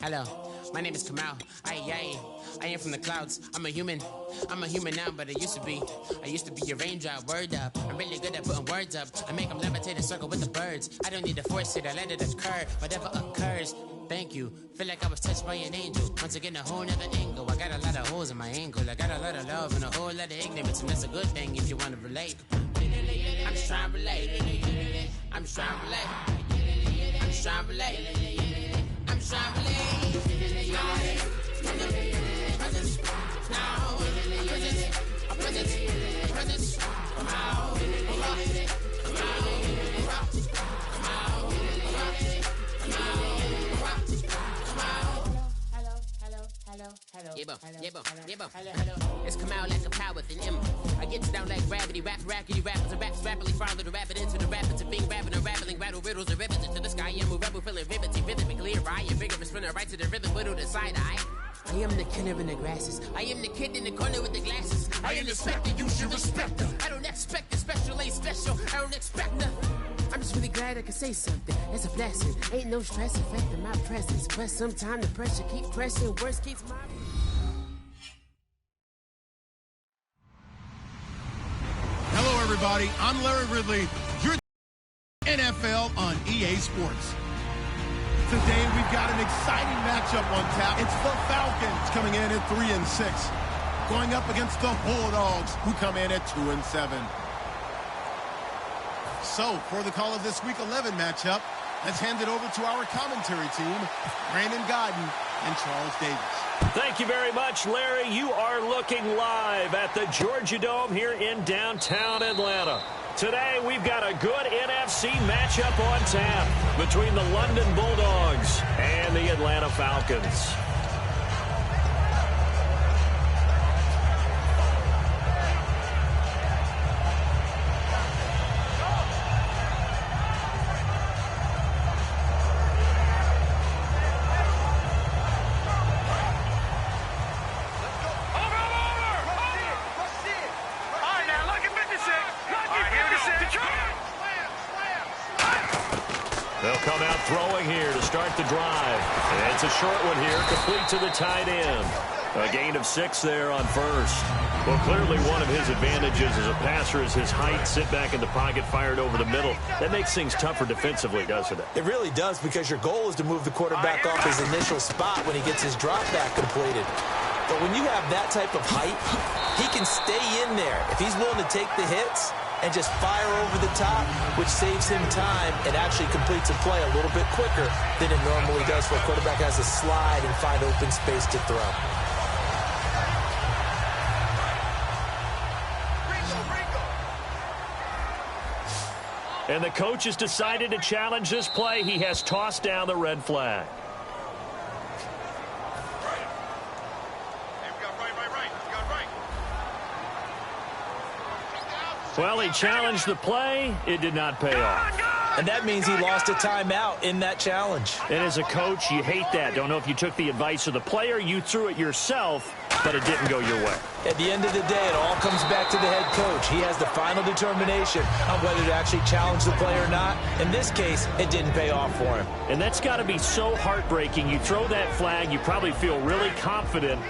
Hello, my name is Kamal. I am from the clouds. I'm a human now, but I used to be a raindrop. Word up, I'm really good at putting words up. I make them levitate and circle with the birds. I don't need to force it, I let it occur. Whatever occurs, thank you. Feel like I was touched by an angel. Once again, a whole nother angle. I got a lot of holes in my angle. I got a lot of love and a whole lot of ignorance, and that's a good thing if you want to relate. I'm just trying to relate. I'm just trying to relate. I'm just trying to relate. I'm just trying to relate. It's Kamal like a power with an M. I get down like gravity, rackety rappers and raps rapidly follow the rapid into the rapids of being rapping and rattling, rattle riddles and ribbons into the sky. I'm a rebel, feeling rhythmically clear. I am vigorous, running right to the rhythm, whittle the side eye. I am the killer in the grasses. I am the kid in the corner with the glasses. I am the specter, you should respect them. I don't expect the special, ain't special. I don't expect nothing. I'm just really glad I can say something. It's a blessing. Ain't no stress affecting my presence. But sometimes the pressure keeps pressing. Worst keeps my... Hello, everybody. I'm Larry Ridley. You're NFL on EA Sports. Today, we've got an exciting matchup on tap. It's the Falcons coming in at 3-6, going up against the Bulldogs, who come in at 2-7. So, for the call of this Week 11 matchup, let's hand it over to our commentary team, Brandon Godden and Charles Davis. Thank you very much, Larry. You are looking live at the Georgia Dome here in downtown Atlanta. Today, we've got a good NFC matchup on tap between the London Bulldogs and the Atlanta Falcons. They'll come out throwing here to start the drive. And it's a short one here, complete to the tight end. A gain of 6 there on first. Well, clearly one of his advantages as a passer is his height. Sit back in the pocket, fired over the middle. That makes things tougher defensively, doesn't it? It really does, because your goal is to move the quarterback off his initial spot when he gets his drop back completed. But when you have that type of height, he can stay in there if he's willing to take the hits and just fire over the top, which saves him time and actually completes a play a little bit quicker than it normally does, where a quarterback has to slide and find open space to throw. And the coach has decided to challenge this play. He has tossed down the red flag. Well, he challenged the play. It did not pay off. And that means he lost a timeout in that challenge. And as a coach, you hate that. Don't know if you took the advice of the player, you threw it yourself, but it didn't go your way. At the end of the day, it all comes back to the head coach. He has the final determination on whether to actually challenge the play or not. In this case, it didn't pay off for him. And that's got to be so heartbreaking. You throw that flag, you probably feel really confident,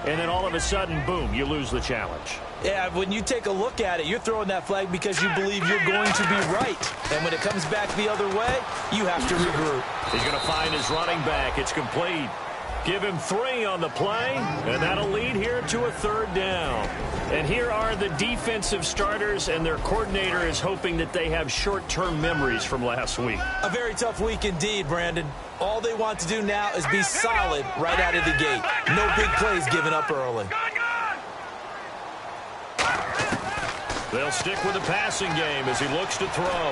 and then all of a sudden, boom, you lose the challenge. Yeah, when you take a look at it, you're throwing that flag because you believe you're going to be right. And when it comes back the other way, you have to regroup. He's going to find his running back. It's complete. Give him 3 on the play, and that'll lead here to a 3rd down. And here are the defensive starters, and their coordinator is hoping that they have short-term memories from last week. A very tough week indeed, Brandon. All they want to do now is be solid right out of the gate. No big plays given up early. They'll stick with the passing game as he looks to throw.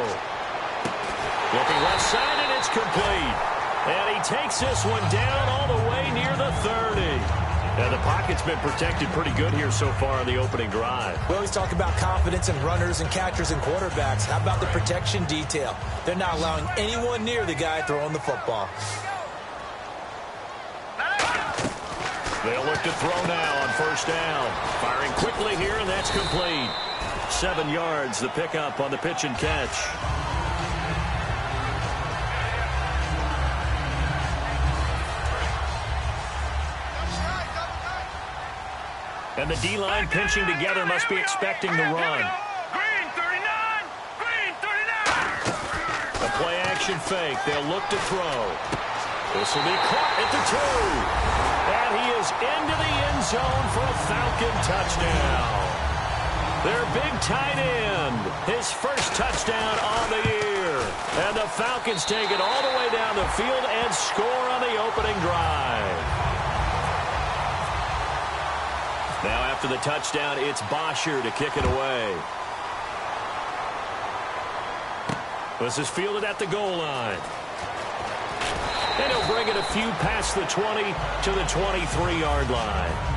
Looking left side, and it's complete. And he takes this one down all the way near the 30. And the pocket's been protected pretty good here so far on the opening drive. We always talk about confidence in runners and catchers and quarterbacks. How about the protection detail? They're not allowing anyone near the guy throwing the football. They'll look to throw now on 1st down. Firing quickly here, and that's complete. 7 yards, the pickup on the pitch and catch. And the D-line pinching together must be expecting the run. Green 39! Green 39! The play-action fake. They'll look to throw. This will be caught at the 2. And he is into the end zone for a Falcon touchdown. Their big tight end, his first touchdown on the year. And the Falcons take it all the way down the field and score on the opening drive. Now after the touchdown, it's Bosher to kick it away. This is fielded at the goal line. And he'll bring it a few past the 20 to the 23-yard line.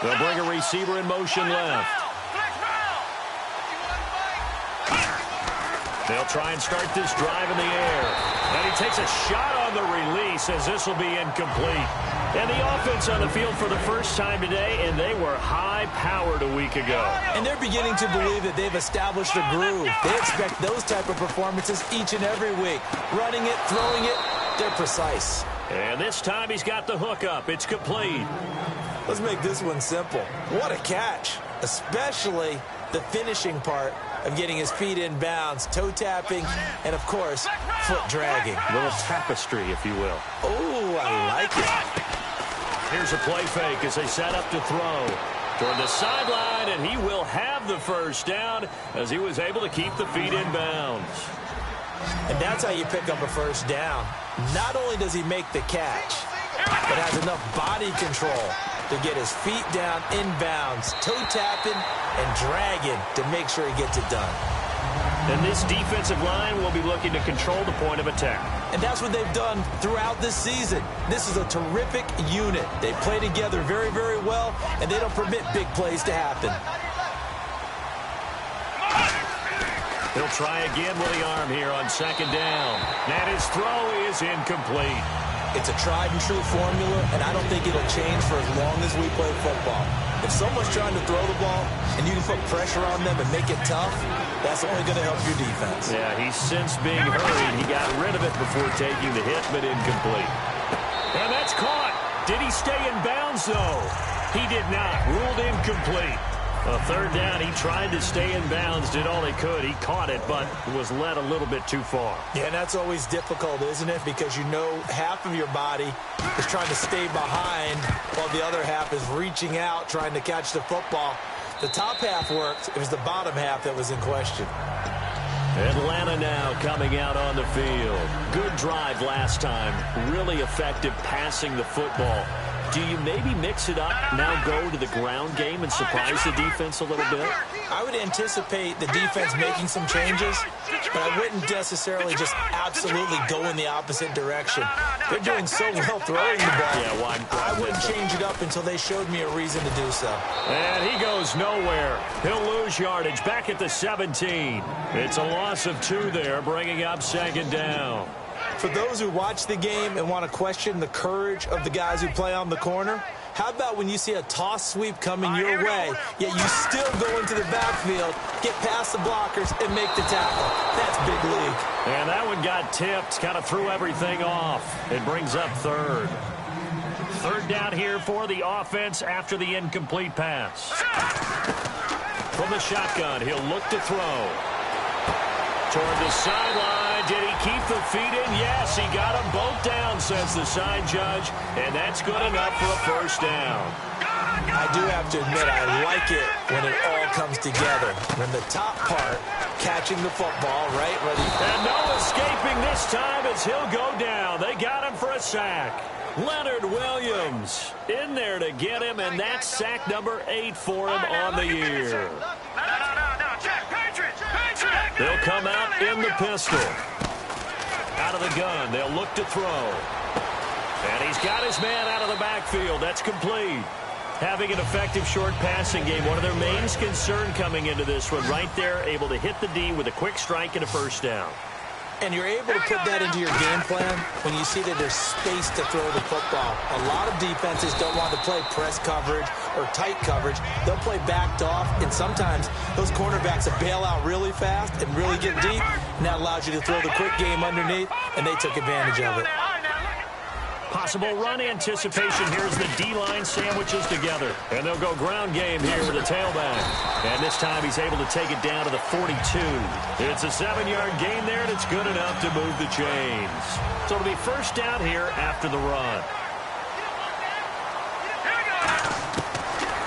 They'll bring a receiver in motion left. They'll try and start this drive in the air. And he takes a shot on the release as this will be incomplete. And the offense on the field for the first time today, and they were high-powered a week ago. And they're beginning to believe that they've established a groove. They expect those type of performances each and every week. Running it, throwing it, they're precise. And this time he's got the hook up. It's complete. Let's make this one simple. What a catch, especially the finishing part of getting his feet in bounds, toe tapping, and, of course, foot dragging. A little tapestry, if you will. Oh, I like it. Here's a play fake as they set up to throw. Toward the sideline, and he will have the first down as he was able to keep the feet in bounds. And that's how you pick up a first down. Not only does he make the catch, but has enough body control to get his feet down in bounds, toe tapping and dragging to make sure he gets it done. And this defensive line will be looking to control the point of attack. And that's what they've done throughout this season. This is a terrific unit. They play together very, very well, and they don't permit big plays to happen. He'll try again with the arm here on second down. And his throw is incomplete. It's a tried-and-true formula, and I don't think it'll change for as long as we play football. If someone's trying to throw the ball and you can put pressure on them and make it tough, that's only going to help your defense. Yeah, he's since being hurried. He got rid of it before taking the hit, but incomplete. And that's caught. Did he stay in bounds, though? He did not. Ruled incomplete. A third down, he tried to stay in bounds, did all he could. He caught it, but was led a little bit too far. Yeah, and that's always difficult, isn't it? Because you know half of your body is trying to stay behind while the other half is reaching out, trying to catch the football. The top half worked. It was the bottom half that was in question. Atlanta now coming out on the field. Good drive last time. Really effective passing the football. Do you maybe mix it up, now go to the ground game and surprise the defense a little bit? I would anticipate the defense making some changes, but I wouldn't necessarily just absolutely go in the opposite direction. They're doing so well throwing the ball. Yeah, well, I wouldn't change it up until they showed me a reason to do so. And he goes nowhere. He'll lose yardage back at the 17. It's a loss of 2 there, bringing up second down. For those who watch the game and want to question the courage of the guys who play on the corner, how about when you see a toss sweep coming your way, yet you still go into the backfield, get past the blockers, and make the tackle? That's big league. And that one got tipped, kind of threw everything off. It brings up third. Third down here for the offense after the incomplete pass. From the shotgun, he'll look to throw. Toward the sideline. Did he keep the feet in? Yes, he got them both down, says the side judge, and that's good enough for a first down. I do have to admit, I like it when it all comes together. When the top part, catching the football, right? And no escaping this time as he'll go down. They got him for a sack. Leonard Williams in there to get him, and that's sack number 8 for him on the year. They'll come out in the pistol. Out of the gun, they'll look to throw. And he's got his man out of the backfield. That's complete. Having an effective short passing game, one of their main concern coming into this one, right there, able to hit the D with a quick strike and a first down. And you're able to put that into your game plan when you see that there's space to throw the football. A lot of defenses don't want to play press coverage or tight coverage. They'll play backed off, and sometimes those cornerbacks will bail out really fast and really get deep, and that allows you to throw the quick game underneath, and they took advantage of it. Possible run anticipation here as the D-line sandwiches together. And they'll go ground game here with the tailback. And this time he's able to take it down to the 42. It's a 7-yard gain there, and it's good enough to move the chains. So it'll be first down here after the run.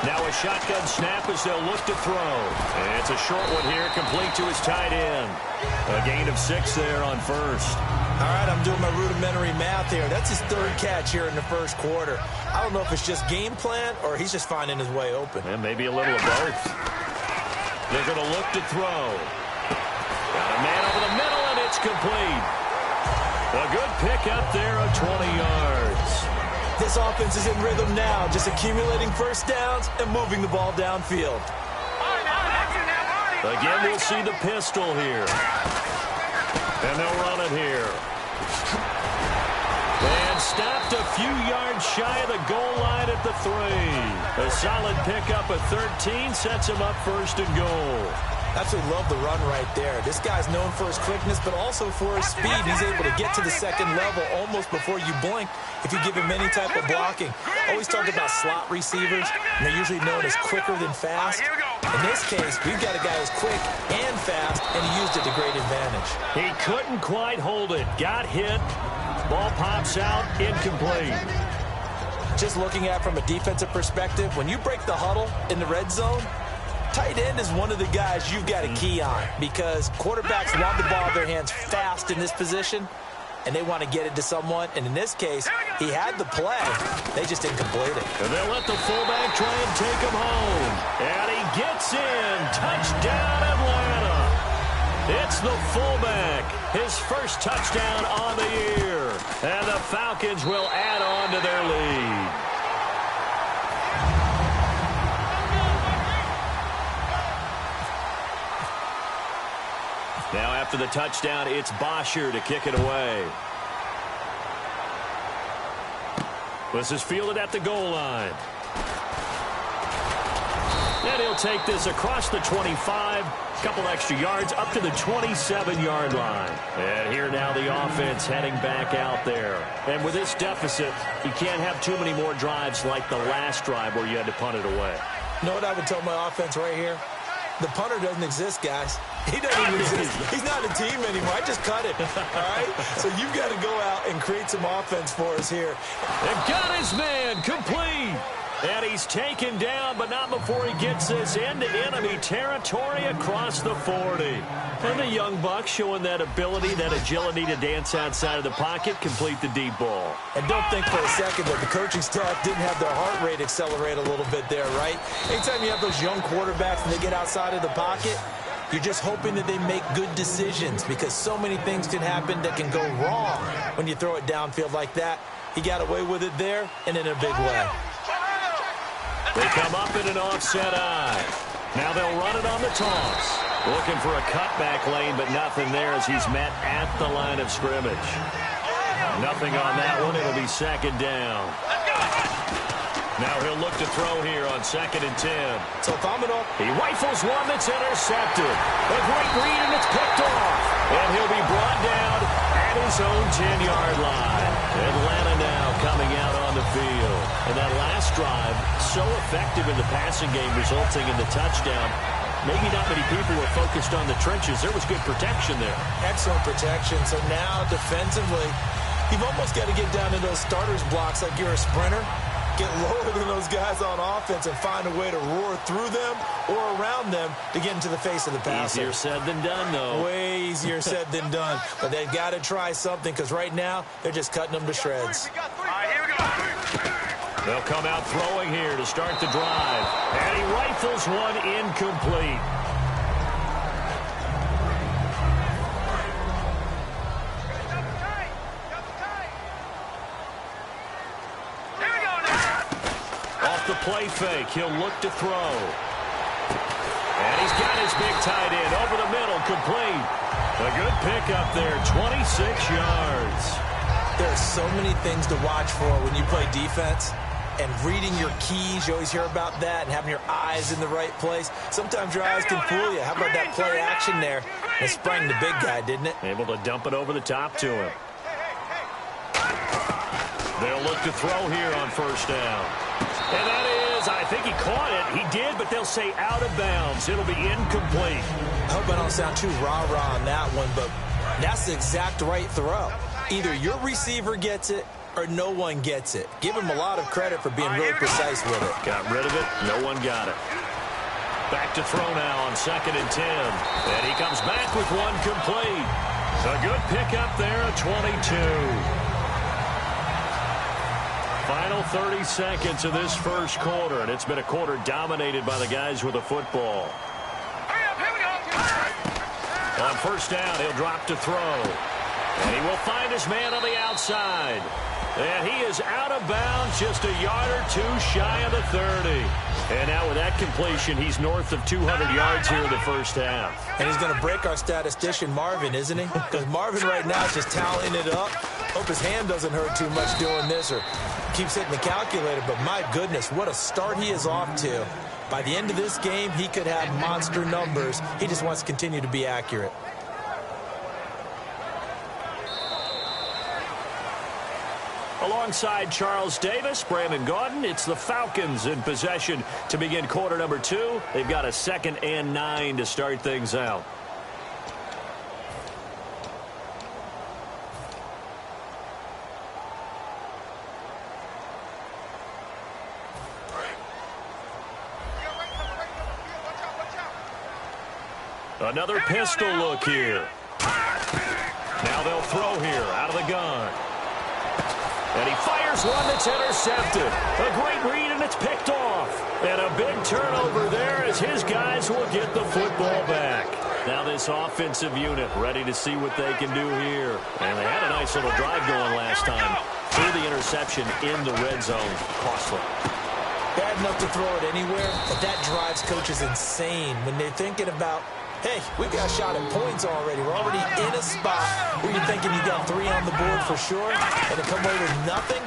Now a shotgun snap as they'll look to throw. And it's a short one here, complete to his tight end. A gain of 6 there on first. All right, I'm doing my rudimentary math here. That's his 3rd catch here in the first quarter. I don't know if it's just game plan or he's just finding his way open. And maybe a little of both. They're going to look to throw. Got a man over the middle, and it's complete. A good pick up there of 20 yards. This offense is in rhythm now, just accumulating first downs and moving the ball downfield. Again, we'll see the pistol here. And they'll run it here. And stopped a few yards shy of the goal line at the 3. A solid pickup of 13 sets him up first and goal. Absolutely love the run right there. This guy's known for his quickness, but also for his speed. He's able to get to the second level almost before you blink if you give him any type of blocking. Always talk about slot receivers, and they're usually known as quicker than fast. In this case, we've got a guy who's quick and fast, and he used it to great advantage. He couldn't quite hold it. Got hit. Ball pops out, incomplete. Just looking at it from a defensive perspective, when you break the huddle in the red zone, tight end is one of the guys you've got to key on because quarterbacks want the ball in their hands fast in this position, and they want to get it to someone. And in this case, he had the play. They just didn't complete it. And they'll let the fullback try and take him home. And he gets in. Touchdown, Atlanta. It's the fullback. His first touchdown on the year. And the Falcons will add on to their lead. Now after the touchdown, it's Bosher to kick it away. This is fielded at the goal line. And he'll take this across the 25, couple extra yards up to the 27-yard line. And here now the offense heading back out there. And with this deficit, you can't have too many more drives like the last drive where you had to punt it away. You know what I would tell my offense right here? The punter doesn't exist, guys. He doesn't even exist. He's not a team anymore. I just cut it, all right? So you've got to go out and create some offense for us here. And got his man complete. And he's taken down, but not before he gets this into enemy territory across the 40. And the young buck showing that ability, that agility to dance outside of the pocket, complete the deep ball. And don't think for a second that the coaching staff didn't have their heart rate accelerate a little bit there, right? Anytime you have those young quarterbacks and they get outside of the pocket, you're just hoping that they make good decisions because so many things can happen that can go wrong when you throw it downfield like that. He got away with it there and in a big way. They come up in an offset eye. Now they'll run it on the toss. Looking for a cutback lane, but nothing there as he's met at the line of scrimmage. Nothing on that one. It'll be second down. Now he'll look to throw here on 2nd and 10. So he rifles one that's intercepted. A great read, and it's picked off. And he'll be brought down at his own 10-yard line. Atlanta now coming out on the field. And that last drive, so effective in the passing game, resulting in the touchdown. Maybe not many people were focused on the trenches. There was good protection there. Excellent protection. So now defensively, you've almost got to get down to those starters blocks like you're a sprinter. Get lower than those guys on offense and find a way to roar through them or around them to get into the face of the passer. Easier said than done, though. Way easier said than done. But they've got to try something because right now they're just cutting them to shreds. All right, here we go. They'll come out throwing here to start the drive. And he rifles one incomplete. Off the play fake, he'll look to throw. And he's got his big tight end over the middle, complete. A good pickup there, 26 yards. There are so many things to watch for when you play defense. And reading your keys, you always hear about that, and having your eyes in the right place. Sometimes your eyes can fool you. How about that play action there? It sprang the big guy, didn't it? Able to dump it over the top to him. They'll look to throw here on first down. And that is, I think he caught it. He did, but they'll say out of bounds. It'll be incomplete. I hope I don't sound too rah-rah on that one, but that's the exact right throw. Either your receiver gets it or no one gets it. Give him a lot of credit for being really precise with it. Got rid of it. No one got it. Back to throw now on 2nd and 10. And he comes back with one complete. A good pickup there at 22. Final 30 seconds of this first quarter, and it's been a quarter dominated by the guys with the football. On first down, he'll drop to throw. And he will find his man on the outside. And he is out of bounds, just a yard or two shy of the 30. And now with that completion, he's north of 200 yards here in the first half. And he's going to break our statistician, Marvin, isn't he? Because Marvin right now is just tallying it up. Hope his hand doesn't hurt too much doing this or keeps hitting the calculator. But my goodness, what a start he is off to. By the end of this game, he could have monster numbers. He just wants to continue to be accurate. Alongside Charles Davis, Brandon Gaudin, it's the Falcons in possession to begin quarter number 2. They've got a 2nd and 9 to start things out. Another pistol look here. Now they'll throw here out of the gun. And he fires one that's intercepted. A great read, and it's picked off. And a big turnover there as his guys will get the football back. Now this offensive unit ready to see what they can do here. And they had a nice little drive going last time. Threw the interception in the red zone. Costly. Bad enough to throw it anywhere, but that drives coaches insane when they're thinking about, hey, we've got a shot at points already. We're already in a spot where you're thinking you got 3 on the board for sure, and to come away with nothing,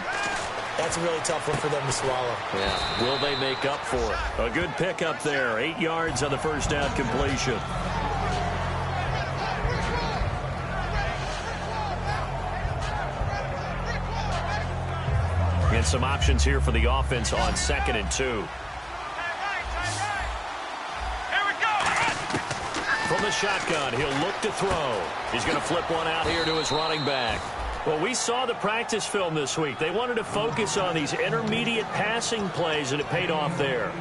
that's a really tough one for them to swallow. Yeah, will they make up for it? A good pickup there. 8 yards on the first down completion. And some options here for the offense on 2nd and 2. From the shotgun, he'll look to throw. He's going to flip one out here to his running back. Well, we saw the practice film this week. They wanted to focus on these intermediate passing plays, and it paid off there.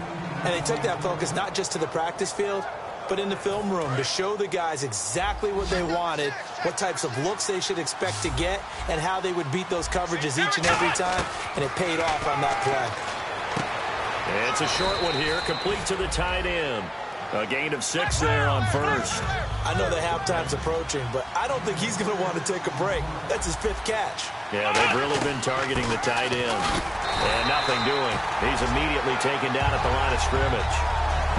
And they took that focus not just to the practice field, but in the film room to show the guys exactly what they wanted, what types of looks they should expect to get, and how they would beat those coverages each and every time, and it paid off on that play. And it's a short one here, complete to the tight end. A gain of 6 there on first. I know the halftime's approaching, but I don't think he's going to want to take a break. That's his 5th catch. Yeah, they've really been targeting the tight end. And nothing doing. He's immediately taken down at the line of scrimmage.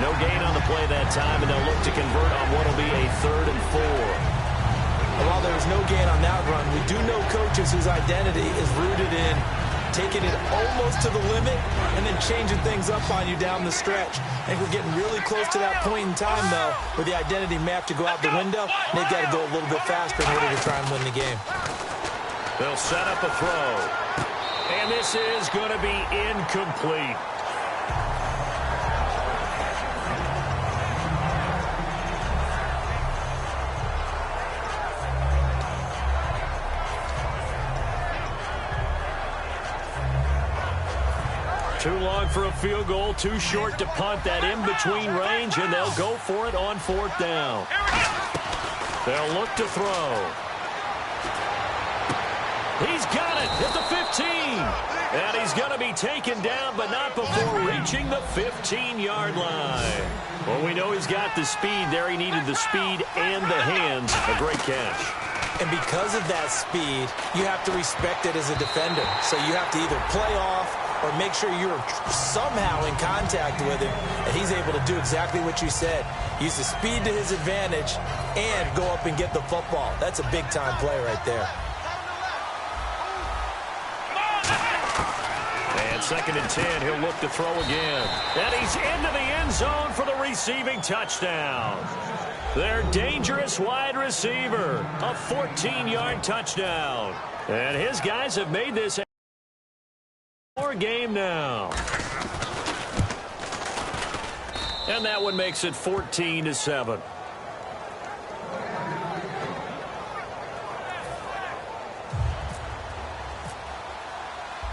No gain on the play that time, and they'll look to convert on what will be a 3rd and 4. And while there was no gain on that run, we do know coaches whose identity is rooted in taking it almost to the limit and then changing things up on you down the stretch. I think we're getting really close to that point in time, though, where the identity may have to go out the window, and they've got to go a little bit faster in order to try and win the game. They'll set up a throw. And this is going to be incomplete. Too long for a field goal, too short to punt that in-between range, and they'll go for it on 4th down. They'll look to throw. He's got it at the 15. And he's going to be taken down, but not before reaching the 15-yard line. Well, we know he's got the speed there. He needed the speed and the hands. A great catch. And because of that speed, you have to respect it as a defender. So you have to either play off or make sure you're somehow in contact with him, and he's able to do exactly what you said. Use the speed to his advantage and go up and get the football. That's a big-time play right there. And 2nd and 10, he'll look to throw again. And he's into the end zone for the receiving touchdown. Their dangerous wide receiver, a 14-yard touchdown. And his guys have made this a more game now. And that one makes it 14-7.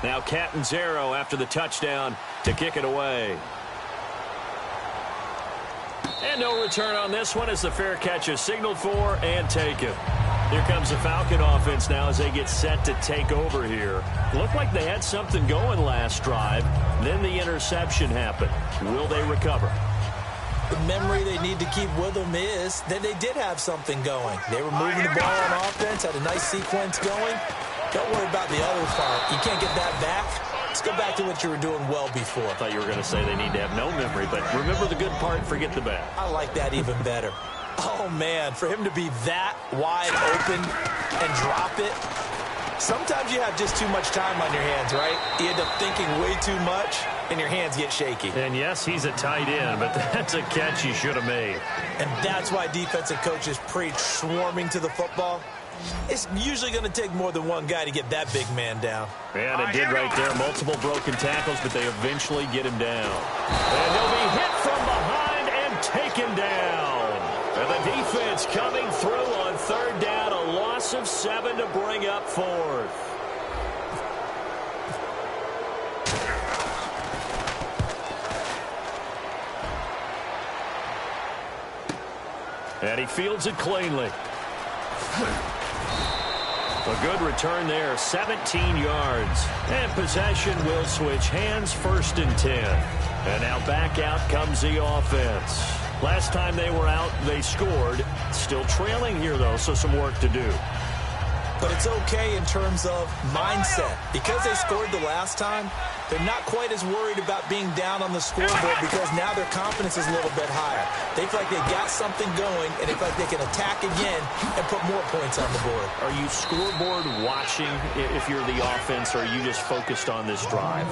Now Catanzaro after the touchdown to kick it away. And no return on this one as the fair catch is signaled for and taken. Here comes the Falcon offense now as they get set to take over here. Looked like they had something going last drive. Then the interception happened. Will they recover? The memory they need to keep with them is that they did have something going. They were moving the ball on offense, had a nice sequence going. Don't worry about the other part. You can't get that back. Let's go back to what you were doing well before. I thought you were going to say they need to have no memory, but remember the good part, forget the bad. I like that even better. Oh, man, for him to be that wide open and drop it. Sometimes you have just too much time on your hands, right? You end up thinking way too much, and your hands get shaky. And, yes, he's a tight end, but that's a catch he should have made. And that's why defensive coaches preach swarming to the football. It's usually going to take more than one guy to get that big man down. And it did right there. Multiple broken tackles, but they eventually get him down. And he'll be hit from behind and taken down. And the defense coming through on 3rd down. A loss of 7 to bring up 4th. And he fields it cleanly. A good return there, 17 yards. And possession will switch hands, 1st and 10. And now back out comes the offense. Last time they were out, they scored. Still trailing here, though, so some work to do. But it's okay in terms of mindset. Because they scored the last time, they're not quite as worried about being down on the scoreboard because now their confidence is a little bit higher. They feel like they've got something going, and they feel like they can attack again and put more points on the board. Are you scoreboard watching if you're the offense, or are you just focused on this drive?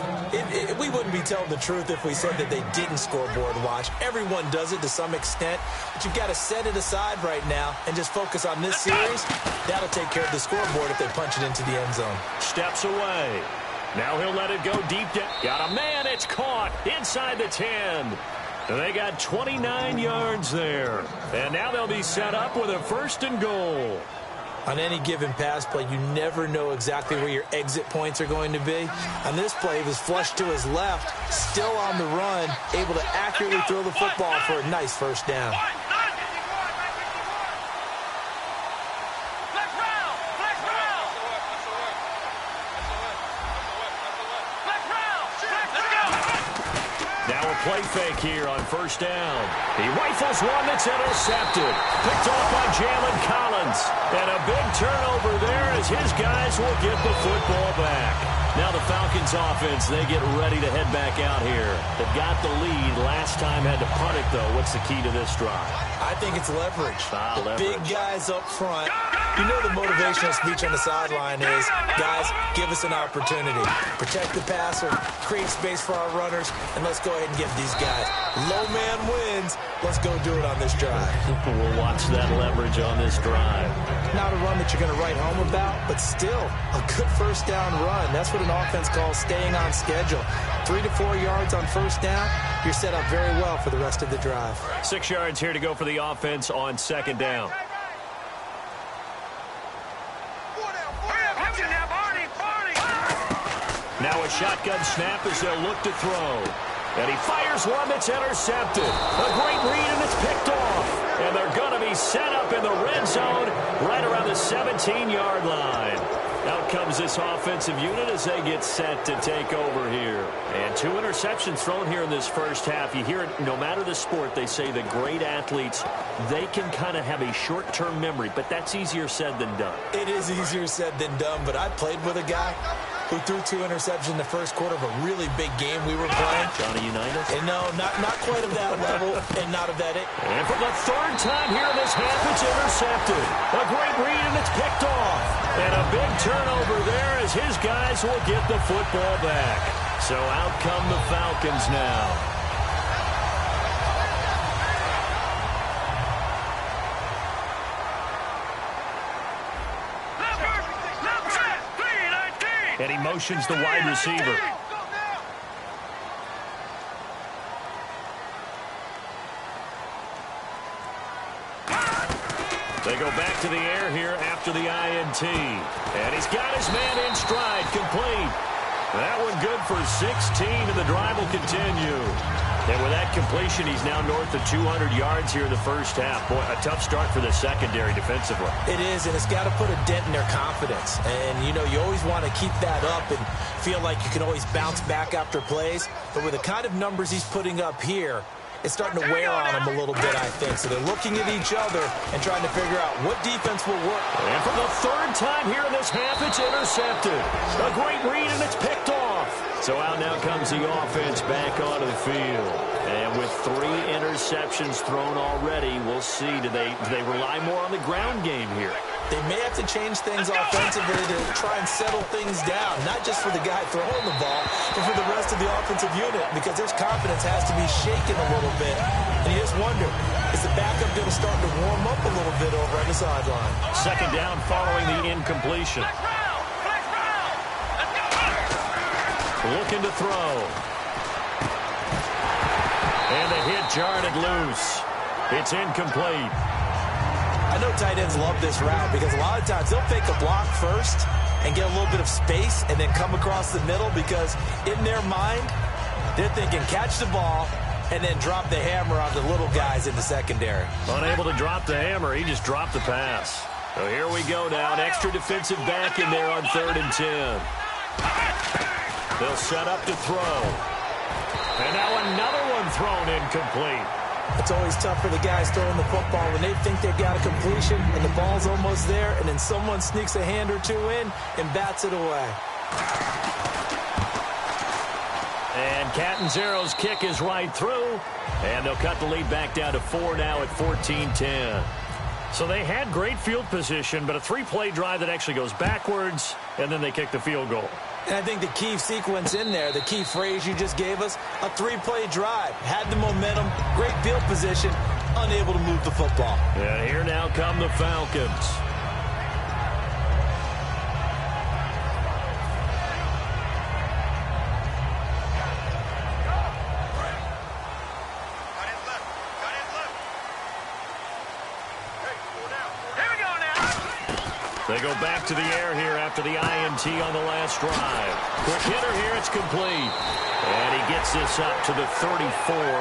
We wouldn't be telling the truth if we said that they didn't scoreboard watch. Everyone does it to some extent, but you've got to set it aside right now and just focus on this series. That'll take care of the scoreboard if they punch it into the end zone. Steps away. Now he'll let it go deep down. Got a man. It's caught inside the 10. And they got 29 yards there. And now they'll be set up with a 1st and goal. On any given pass play, you never know exactly where your exit points are going to be. On this play, he was flushed to his left, still on the run, able to accurately throw the football for a nice 1st down. Play fake here on 1st down. He rifles one that's intercepted. Picked off by Jalen Collins. And a big turnover there as his guys will get the football back. Now the Falcons offense, they get ready to head back out here. They've got the lead. Last time had to punt it, though. What's the key to this drive? I think it's leverage. Leverage. Big guys up front. You know the motivational speech on the sideline is, guys, give us an opportunity. Protect the passer, create space for our runners, and let's go ahead and give these guys. Low man wins. Let's go do it on this drive. We'll watch that leverage on this drive. Not a run that you're going to write home about, but still a good 1st down run. That's what an offense calls staying on schedule. 3 to 4 yards on 1st down. You're set up very well for the rest of the drive. 6 yards here to go for the offense on 2nd down. Now a shotgun snap as they'll look to throw. And he fires one that's intercepted. A great read, and it's picked off. And they're going to be set up in the red zone right around the 17-yard line. Out comes this offensive unit as they get set to take over here. And 2 interceptions thrown here in this 1st half. You hear it, no matter the sport, they say the great athletes, they can kind of have a short-term memory, but that's easier said than done. It is easier said than done, but I played with a guy who threw 2 interceptions in the first quarter of a really big game we were playing. Johnny Unitas? And no, not quite of that level and not of that. And for the third time here in this half, it's intercepted. A great read, and it's picked off. And a big turnover there as his guys will get the football back. So out come the Falcons now. And he motions the wide receiver. They go back to the air here after the INT. And he's got his man in stride, complete. That one good for 16, and the drive will continue. And with that completion, he's now north of 200 yards here in the first half. Boy, a tough start for the secondary defensively. It is, and it's got to put a dent in their confidence. And, you know, you always want to keep that up and feel like you can always bounce back after plays. But with the kind of numbers he's putting up here, it's starting to wear on them a little bit, I think. So they're looking at each other and trying to figure out what defense will work. And for the third time here in this half, it's intercepted. A great read, and it's picked off. So out now comes the offense back onto the field. And with 3 interceptions thrown already, we'll see. Do they rely more on the ground game here? They may have to change things offensively to try and settle things down, not just for the guy throwing the ball, but for the rest of the offensive unit, because their confidence has to be shaken a little bit. And you just wonder, is the backup going to start to warm up a little bit over on the sideline? Second down following the incompletion. Looking to throw. And the hit jarred it loose. It's incomplete. I know tight ends love this route because a lot of times they'll fake a block first and get a little bit of space and then come across the middle because in their mind, they're thinking catch the ball and then drop the hammer on the little guys in the secondary. Unable to drop the hammer, he just dropped the pass. So here we go now, an extra defensive back in there on 3rd and 10. They'll set up to throw. And now another one thrown incomplete. It's always tough for the guys throwing the football when they think they've got a completion and the ball's almost there, and then someone sneaks a hand or 2 in and bats it away. And Catanzaro's kick is right through, and they'll cut the lead back down to 4 now at 14-10. So they had great field position, but a 3-play drive that actually goes backwards, and then they kick the field goal. And I think the key sequence in there, the key phrase you just gave us, a 3-play drive. Had the momentum, great field position, unable to move the football. And here now come the Falcons. They go back to the air here after the INT on the last drive. Quick hitter here, it's complete. And he gets this up to the 34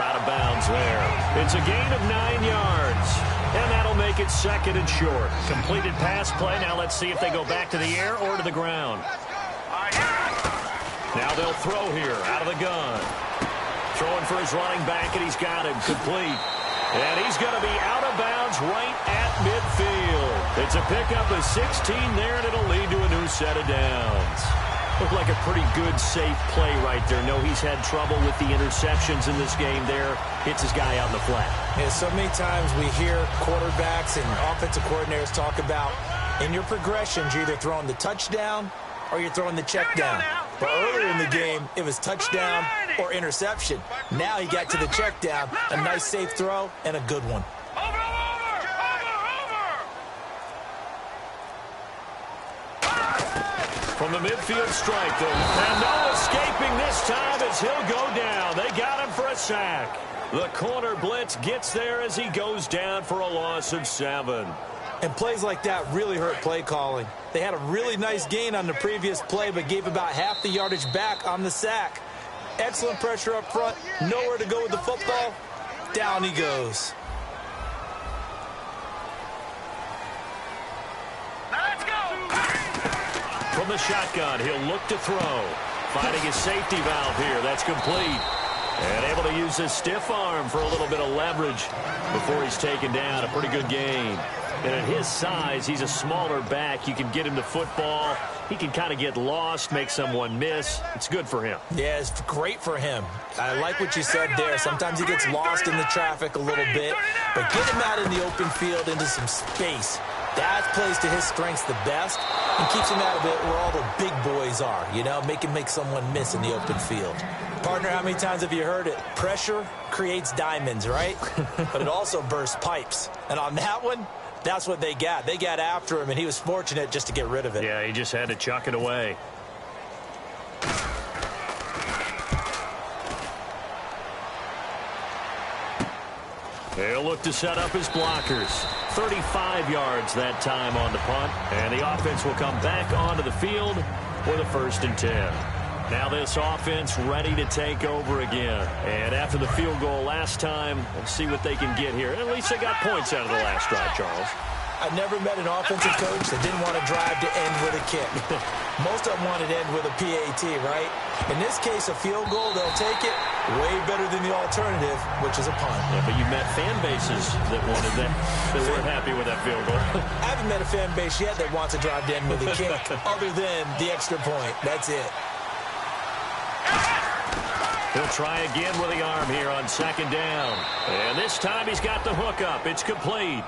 out of bounds there. It's a gain of 9 yards. And that'll make it 2nd and short. Completed pass play. Now let's see if they go back to the air or to the ground. Now they'll throw here out of the gun. Throwing for his running back, and he's got him complete. And he's going to be out of bounds right at midfield. It's a pickup of 16 there, and it'll lead to a new set of downs. Looked like a pretty good, safe play right there. No, he's had trouble with the interceptions in this game there. Hits his guy out in the flat. Yeah, so many times we hear quarterbacks and offensive coordinators talk about in your progressions, you're either throwing the touchdown or you're throwing the check down. But earlier in the game, it was touchdown or interception. Now he got to the check down, a nice safe throw, and a good one. From the midfield strike, and no escaping this time as he'll go down. They got him for a sack. The corner blitz gets there as he goes down for a loss of 7. And plays like that really hurt play calling. They had a really nice gain on the previous play, but gave about half the yardage back on the sack. Excellent pressure up front, nowhere to go with the football. Down he goes. From the shotgun, he'll look to throw. Finding his safety valve here. That's complete. And able to use his stiff arm for a little bit of leverage before he's taken down. A pretty good game. And at his size, he's a smaller back. You can get him to football. He can kind of get lost, make someone miss. It's good for him. Yeah, it's great for him. I like what you said there. Sometimes he gets lost in the traffic a little bit. But get him out in the open field into some space. That plays to his strengths the best and keeps him out of it where all the big boys are, you know, make someone miss in the open field. Partner, how many times have you heard it? Pressure creates diamonds, right? But it also bursts pipes. And on that one, that's what they got. They got after him, and he was fortunate just to get rid of it. Yeah, he just had to chuck it away. They'll look to set up his blockers. 35 yards that time on the punt. And the offense will come back onto the field with a 1st and 10. Now this offense ready to take over again. And after the field goal last time, let's see what they can get here. At least they got points out of the last drive, Charles. I've never met an offensive coach that didn't want to drive to end with a kick. Most of them wanted to end with a PAT, right? In this case, a field goal, they'll take it. Way better than the alternative, which is a punt. Yeah, but you met fan bases that wanted that, that weren't happy with that field goal. I haven't met a fan base yet that wants to drive to end with a kick, other than the extra point. That's it. He'll try again with the arm here on 2nd down. And this time he's got the hook up. It's complete.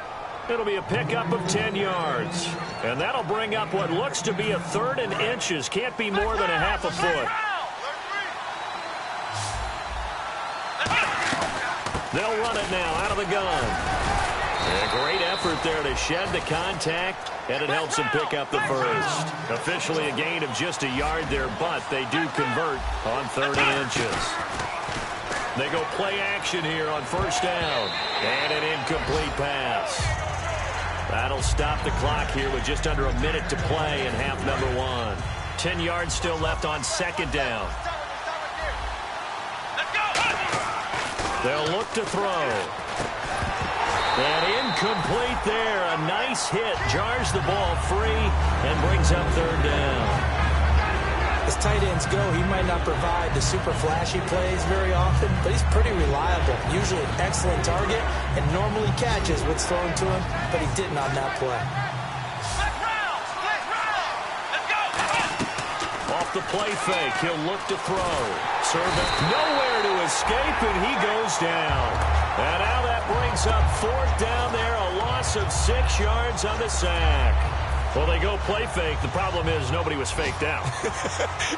It'll be a pickup of 10 yards. And that'll bring up what looks to be a 3rd and inches. Can't be more than a half a foot. They'll run it now out of the gun. And a great effort there to shed the contact, and it helps him pick up the 1st. Officially a gain of just a yard there, but they do convert on 3rd and inches. They go play action here on 1st down. And an incomplete pass. That'll stop the clock here with just under a minute to play in half number 1. 10 yards still left on 2nd down. They'll look to throw. And incomplete there. A nice hit. Jars the ball free and brings up 3rd down. As tight ends go, he might not provide the super flashy plays very often, but he's pretty reliable. Usually an excellent target and normally catches what's thrown to him, but he didn't on that play. Off the play fake, he'll look to throw. Servant nowhere to escape, and he goes down. And now that brings up 4th down there, a loss of 6 yards on the sack. Well, they go play fake. The problem is nobody was faked out.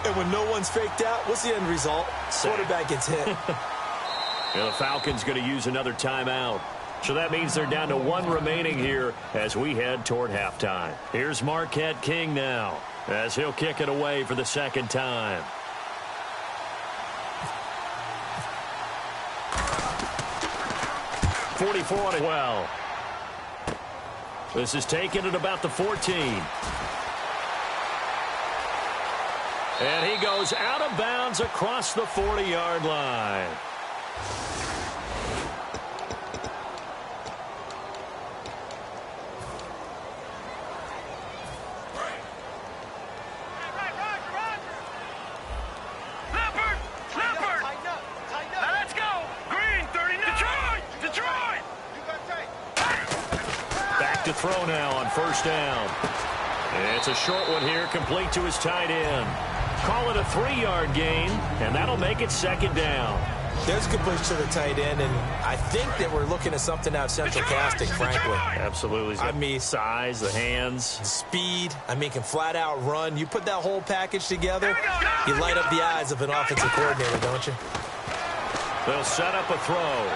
And when no one's faked out, what's the end result? Quarterback gets hit. Yeah, the Falcons going to use another timeout. So that means they're down to 1 remaining here as we head toward halftime. Here's Marquette King now as he'll kick it away for the 2nd time. Well, this is taken at about the 14. And he goes out of bounds across the 40-yard line. Throw now on 1st down. It's a short one here, complete to his tight end. Call it a 3-yard gain, and that'll make it 2nd down. There's completion to the tight end, and I think that we're looking at something out of Central Casting, frankly. Absolutely. I mean, size, the hands. Speed. I mean, can flat out run. You put that whole package together, you light up the eyes of an offensive coordinator, don't you? They'll set up a throw.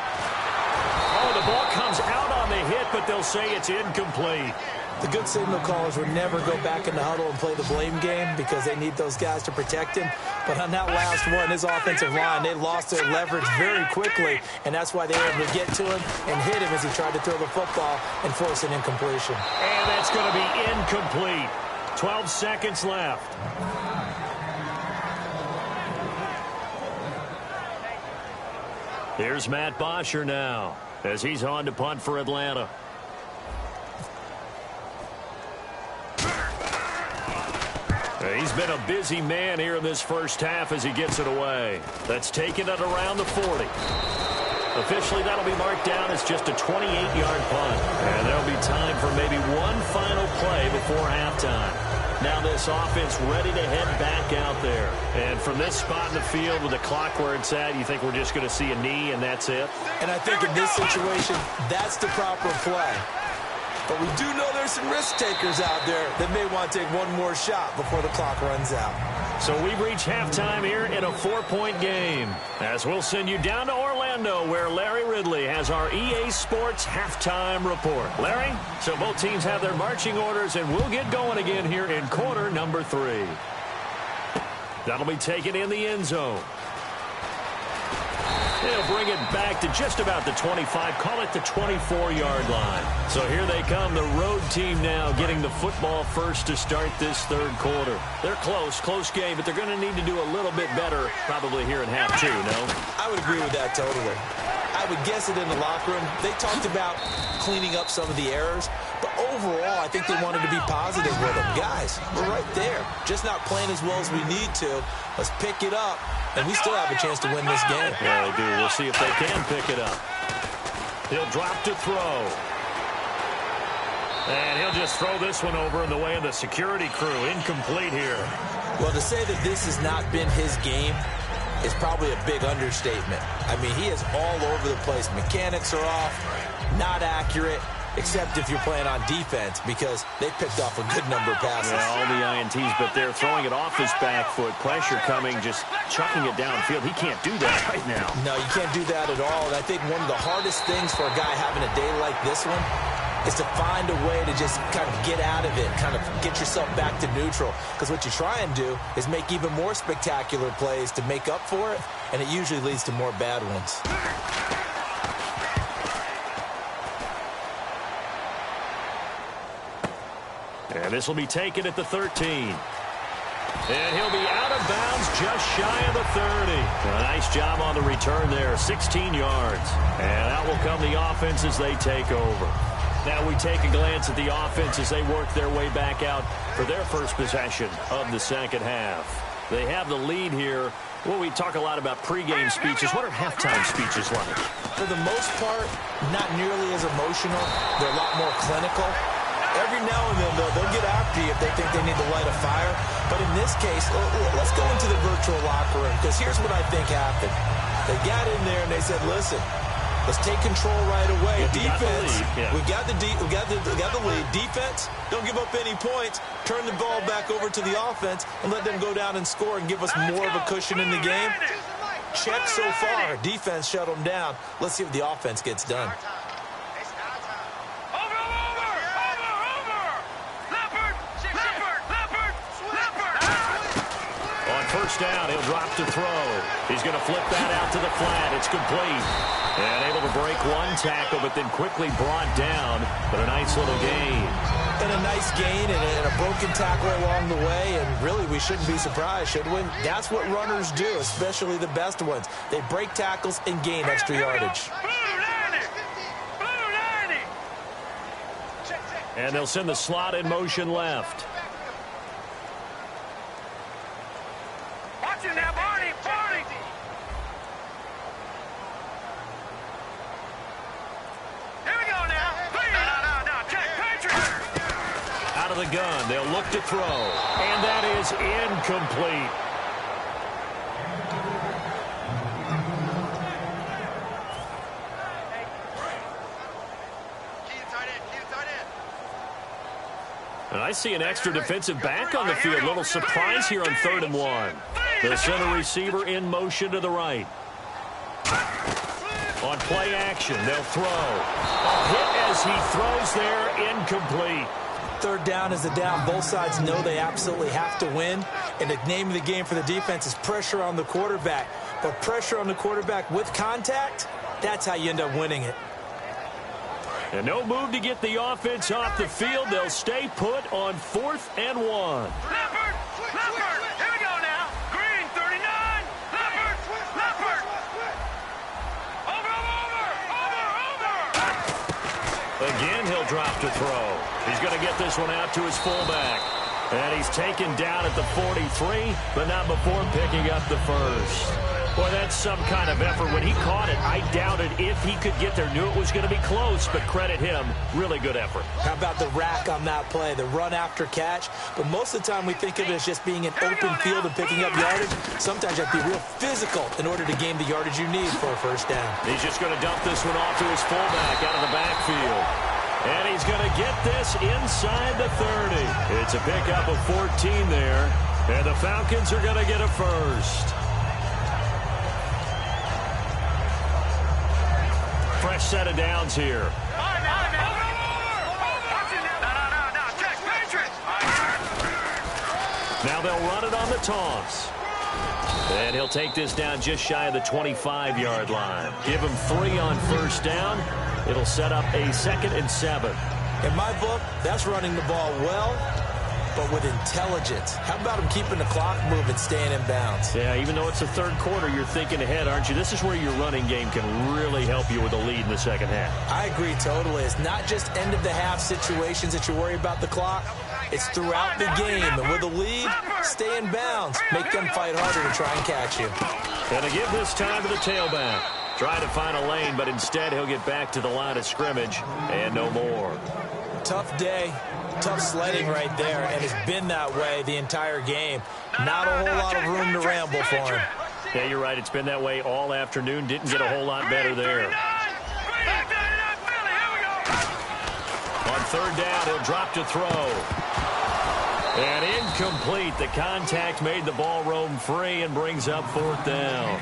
Oh, the ball comes out on the hit, but they'll say it's incomplete. The good signal callers would never go back in the huddle and play the blame game because they need those guys to protect him. But on that last one, his offensive line, they lost their leverage very quickly, and that's why they were able to get to him and hit him as he tried to throw the football and force an incompletion. And that's going to be incomplete. 12 seconds left. Here's Matt Bosher now as he's on to punt for Atlanta. He's been a busy man here in this first half as he gets it away. That's taken it around the 40. Officially, that'll be marked down as just a 28-yard punt. And there'll be time for maybe one final play before halftime. Now this offense ready to head back out there. And from this spot in the field with the clock where it's at, you think we're just going to see a knee and that's it? And I think in this situation, that's the proper play. But we do know there's some risk takers out there that may want to take one more shot before the clock runs out. So we've reached halftime here in a 4-point game. As we'll send you down to Orlando where Larry Ridley has our EA Sports halftime report. Larry, so both teams have their marching orders and we'll get going again here in quarter number 3. That'll be taken in the end zone. They'll bring it back to just about the 25, call it the 24-yard line. So here they come, the road team now getting the football first to start this third quarter. They're close game, but they're going to need to do a little bit better probably here in half 2, no? I would agree with that totally. I would guess it in the locker room. They talked about cleaning up some of the errors, but overall, I think they wanted to be positive with them. Guys, we're right there. Just not playing as well as we need to. Let's pick it up, and we still have a chance to win this game. Yeah, they do. We'll see if they can pick it up. He'll drop to throw. And he'll just throw this one over in the way of the security crew. Incomplete here. Well, to say that this has not been his game is probably a big understatement. I mean, he is all over the place. Mechanics are off, not accurate, except if you're playing on defense because they picked off a good number of passes. Yeah, all the INTs, but they're throwing it off his back foot. Pressure coming, just chucking it downfield. He can't do that right now. No, you can't do that at all. And I think one of the hardest things for a guy having a day like this one is to find a way to just kind of get out of it, kind of get yourself back to neutral. Because what you try and do is make even more spectacular plays to make up for it, and it usually leads to more bad ones. And this will be taken at the 13. And he'll be out of bounds just shy of the 30. A nice job on the return there, 16 yards. And out will come the offense as they take over. Now we take a glance at the offense as they work their way back out for their first possession of the second half. They have the lead here. Well, we talk a lot about pregame speeches. What are halftime speeches like? For the most part, not nearly as emotional. They're a lot more clinical. Every now and then, though, they'll get after you if they think they need to light a fire. But in this case, let's go into the virtual locker room, because here's what I think happened. They got in there and they said, listen, let's take control right away. Defense, we got the lead. Defense, don't give up any points. Turn the ball back over to the offense and let them go down and score and give us more of a cushion in the game. Check so far. Defense shut them down. Let's see if the offense gets done. First down, he'll drop to throw. He's going to flip that out to the flat. It's complete. And able to break one tackle, but then quickly brought down. But a nice little gain. And a nice gain and a broken tackle along the way. And really, we shouldn't be surprised, should we? That's what runners do, especially the best ones. They break tackles and gain extra yardage. And they'll send the slot in motion left. Out of the gun, they'll look to throw, and that is incomplete. And I see an extra defensive back on the field. A little surprise here on 3rd and 1. The center receiver in motion to the right. On play action, they'll throw. A hit as he throws there, incomplete. 3rd down is the down. Both sides know they absolutely have to win. And the name of the game for the defense is pressure on the quarterback. But pressure on the quarterback with contact, that's how you end up winning it. And no move to get the offense off the field. They'll stay put on 4th and 1. Leopard! Here we go now. Green, 39. Leopard! Over! Again, he'll drop to throw. He's going to get this one out to his fullback. And he's taken down at the 43, but not before picking up the first. Boy, that's some kind of effort. When he caught it, I doubted if he could get there. Knew it was going to be close, but credit him. Really good effort. How about the rack on that play, the run after catch? But most of the time we think of it as just being an open field and picking up yardage. Sometimes you have to be real physical in order to gain the yardage you need for a first down. He's just going to dump this one off to his fullback out of the backfield. And he's going to get this inside the 30. It's a pickup of 14 there. And the Falcons are going to get a first. Fresh set of downs here. Now they'll run it on the toss. And he'll take this down just shy of the 25-yard line. Give him 3 on first down. It'll set up a 2nd and 7. In my book, that's running the ball well, but with intelligence. How about him keeping the clock moving, staying in bounds? Yeah, even though it's the third quarter, you're thinking ahead, aren't you? This is where your running game can really help you with a lead in the second half. I agree totally. It's not just end-of-the-half situations that you worry about the clock. It's throughout the game. And with a lead, stay in bounds. Make them fight harder to try and catch you. Going to give this time to the tailback. Try to find a lane, but instead he'll get back to the line of scrimmage and no more. Tough day. Tough sledding right there, and it's been that way the entire game. Not a whole lot of room to ramble for him. Yeah, you're right. It's been that way all afternoon. Didn't get a whole lot better there. On third down, he'll drop to throw. And incomplete. The contact made the ball roam free and brings up 4th down.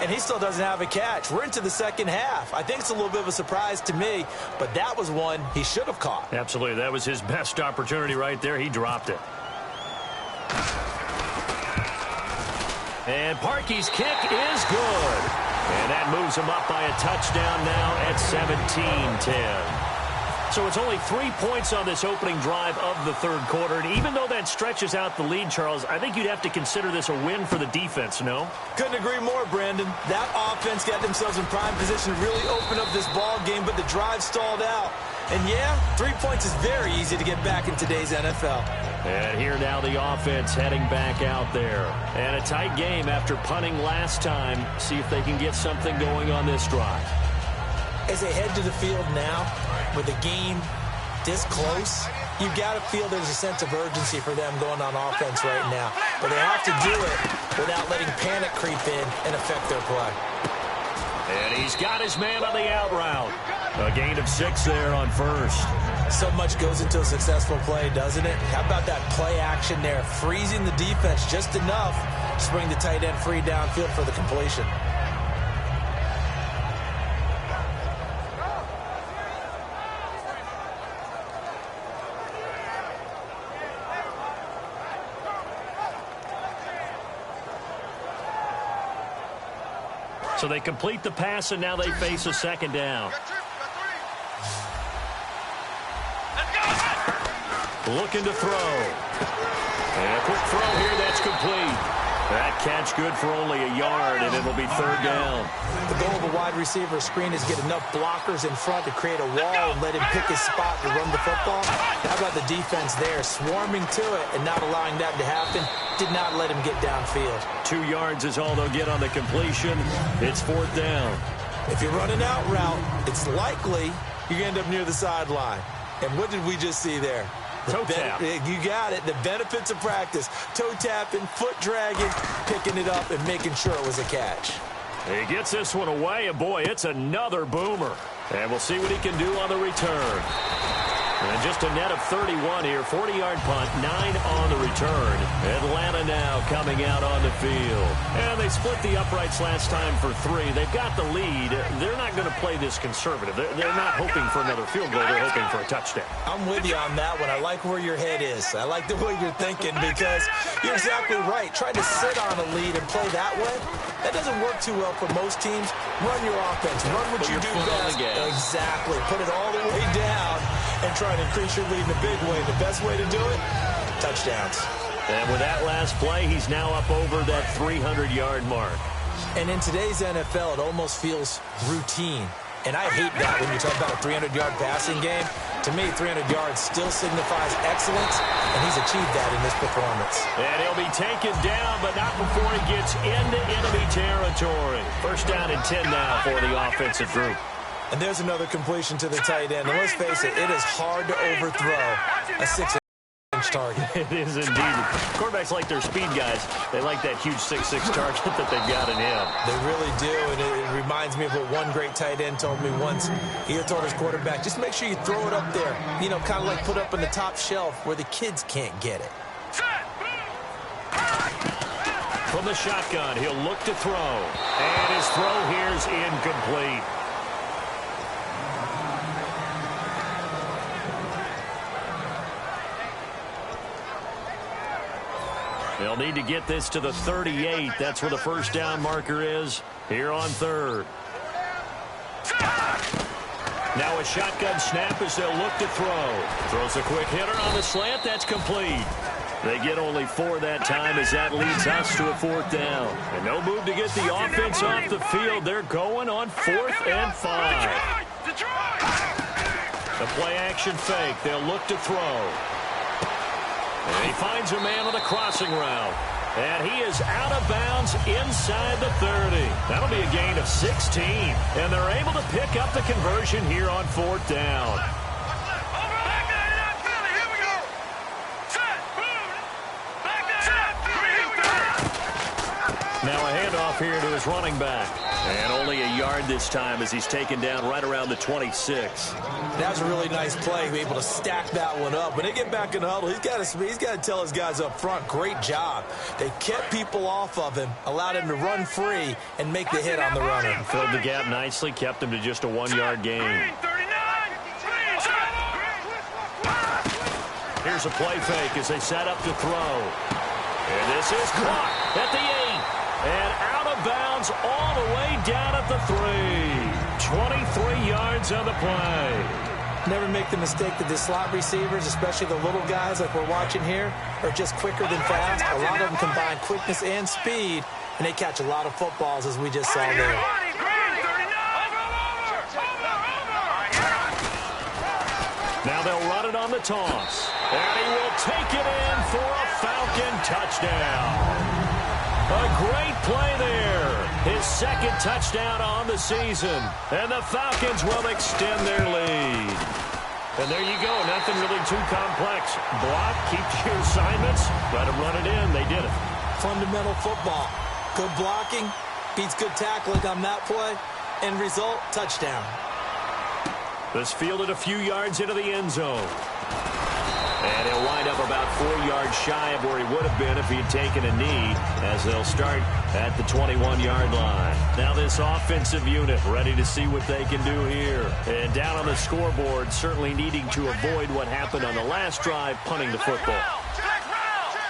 And he still doesn't have a catch. We're into the second half. I think it's a little bit of a surprise to me, but that was one he should have caught. Absolutely. That was his best opportunity right there. He dropped it. And Parkey's kick is good. And that moves him up by a touchdown now at 17-10. So it's only 3 points on this opening drive of the third quarter. And even though that stretches out the lead, Charles, I think you'd have to consider this a win for the defense, no? Couldn't agree more, Brandon. That offense got themselves in prime position to really open up this ball game, but the drive stalled out. And yeah, 3 points is very easy to get back in today's NFL. And here now the offense heading back out there. And a tight game after punting last time. See if they can get something going on this drive. As they head to the field now, with the game this close, you got to feel there's a sense of urgency for them going on offense right now. But they have to do it without letting panic creep in and affect their play. And he's got his man on the out route. A gain of 6 there on first. So much goes into a successful play, doesn't it? How about that play action there? Freezing the defense just enough to bring the tight end free downfield for the completion. So they complete the pass, and now they face a second down. Looking to throw. And a quick throw here, that's complete. That catch good for only a yard, and it'll be third down. The goal of a wide receiver screen is get enough blockers in front to create a wall and let him pick his spot to run the football. How about the defense there, swarming to it and not allowing that to happen? Did not let him get downfield. 2 yards is all they'll get on the completion. It's 4th down. If you run an out route, it's likely you're going to end up near the sideline. And what did we just see there? Toe tap. You got it. The benefits of practice. Toe tapping, foot dragging, picking it up, and making sure it was a catch. He gets this one away, and boy, it's another boomer. And we'll see what he can do on the return. And just a net of 31 here, 40-yard punt, 9 on the return. Atlanta now coming out on the field. And they split the uprights last time for 3. They've got the lead. They're not going to play this conservative. They're not hoping for another field goal. They're hoping for a touchdown. I'm with you on that one. I like where your head is. I like the way you're thinking because you're exactly right. Trying to sit on a lead and play that way, that doesn't work too well for most teams. Run your offense. Run what you do best. Exactly. Put it all the way down and try to increase your lead in a big way. The best way to do it, touchdowns. And with that last play, he's now up over that 300-yard mark. And in today's NFL, it almost feels routine. And I hate that when you talk about a 300-yard passing game. To me, 300 yards still signifies excellence, and he's achieved that in this performance. And he'll be taken down, but not before he gets into enemy territory. First down and 10 now for the offensive group. And there's another completion to the tight end. And let's face it, it is hard to overthrow a 6-inch target. It is indeed. Quarterbacks like their speed guys. They like that huge 6'6" target that they've got in him. They really do, and it reminds me of what one great tight end told me once. He told his quarterback, just make sure you throw it up there. You know, kind of like put up on the top shelf where the kids can't get it. From the shotgun, he'll look to throw. And his throw here is incomplete. They'll need to get this to the 38. That's where the first down marker is here on third. Now a shotgun snap as they'll look to throw. Throws a quick hitter on the slant. That's complete. They get only 4 that time as that leads us to a 4th down. And no move to get the offense off the field. They're going on 4th and 5. The play action fake. They'll look to throw. And he finds a man on the crossing route. And he is out of bounds inside the 30. That'll be a gain of 16. And they're able to pick up the conversion here on 4th down. Now a handoff here to his running back. And only a yard this time as he's taken down right around the 26. That was a really nice play, be able to stack that one up. When they get back in the huddle, he's got to tell his guys up front, great job. They kept people off of him, allowed him to run free and make the hit on the runner. Filled the gap nicely, kept him to just a 1-yard gain. Here's a play fake as they set up to throw. And this is caught at the 8. And out of bounds all the way down at the 3. 23 yards on the play. Never make the mistake that the slot receivers, especially the little guys like we're watching here, are just quicker than fast. A lot of them combine quickness and speed, and they catch a lot of footballs, as we just saw there. Now they'll run it on the toss. And he will take it in for a Falcon touchdown. A great play there. His second touchdown on the season. And the Falcons will extend their lead. And there you go. Nothing really too complex. Block, keep your assignments, let them run it in. They did it. Fundamental football. Good blocking beats good tackling on that play. End result, touchdown. This fielded a few yards into the end zone. And he'll wind up about 4 yards shy of where he would have been if he had taken a knee, as they'll start at the 21-yard line. Now this offensive unit ready to see what they can do here. And down on the scoreboard, certainly needing to avoid what happened on the last drive, punting the football.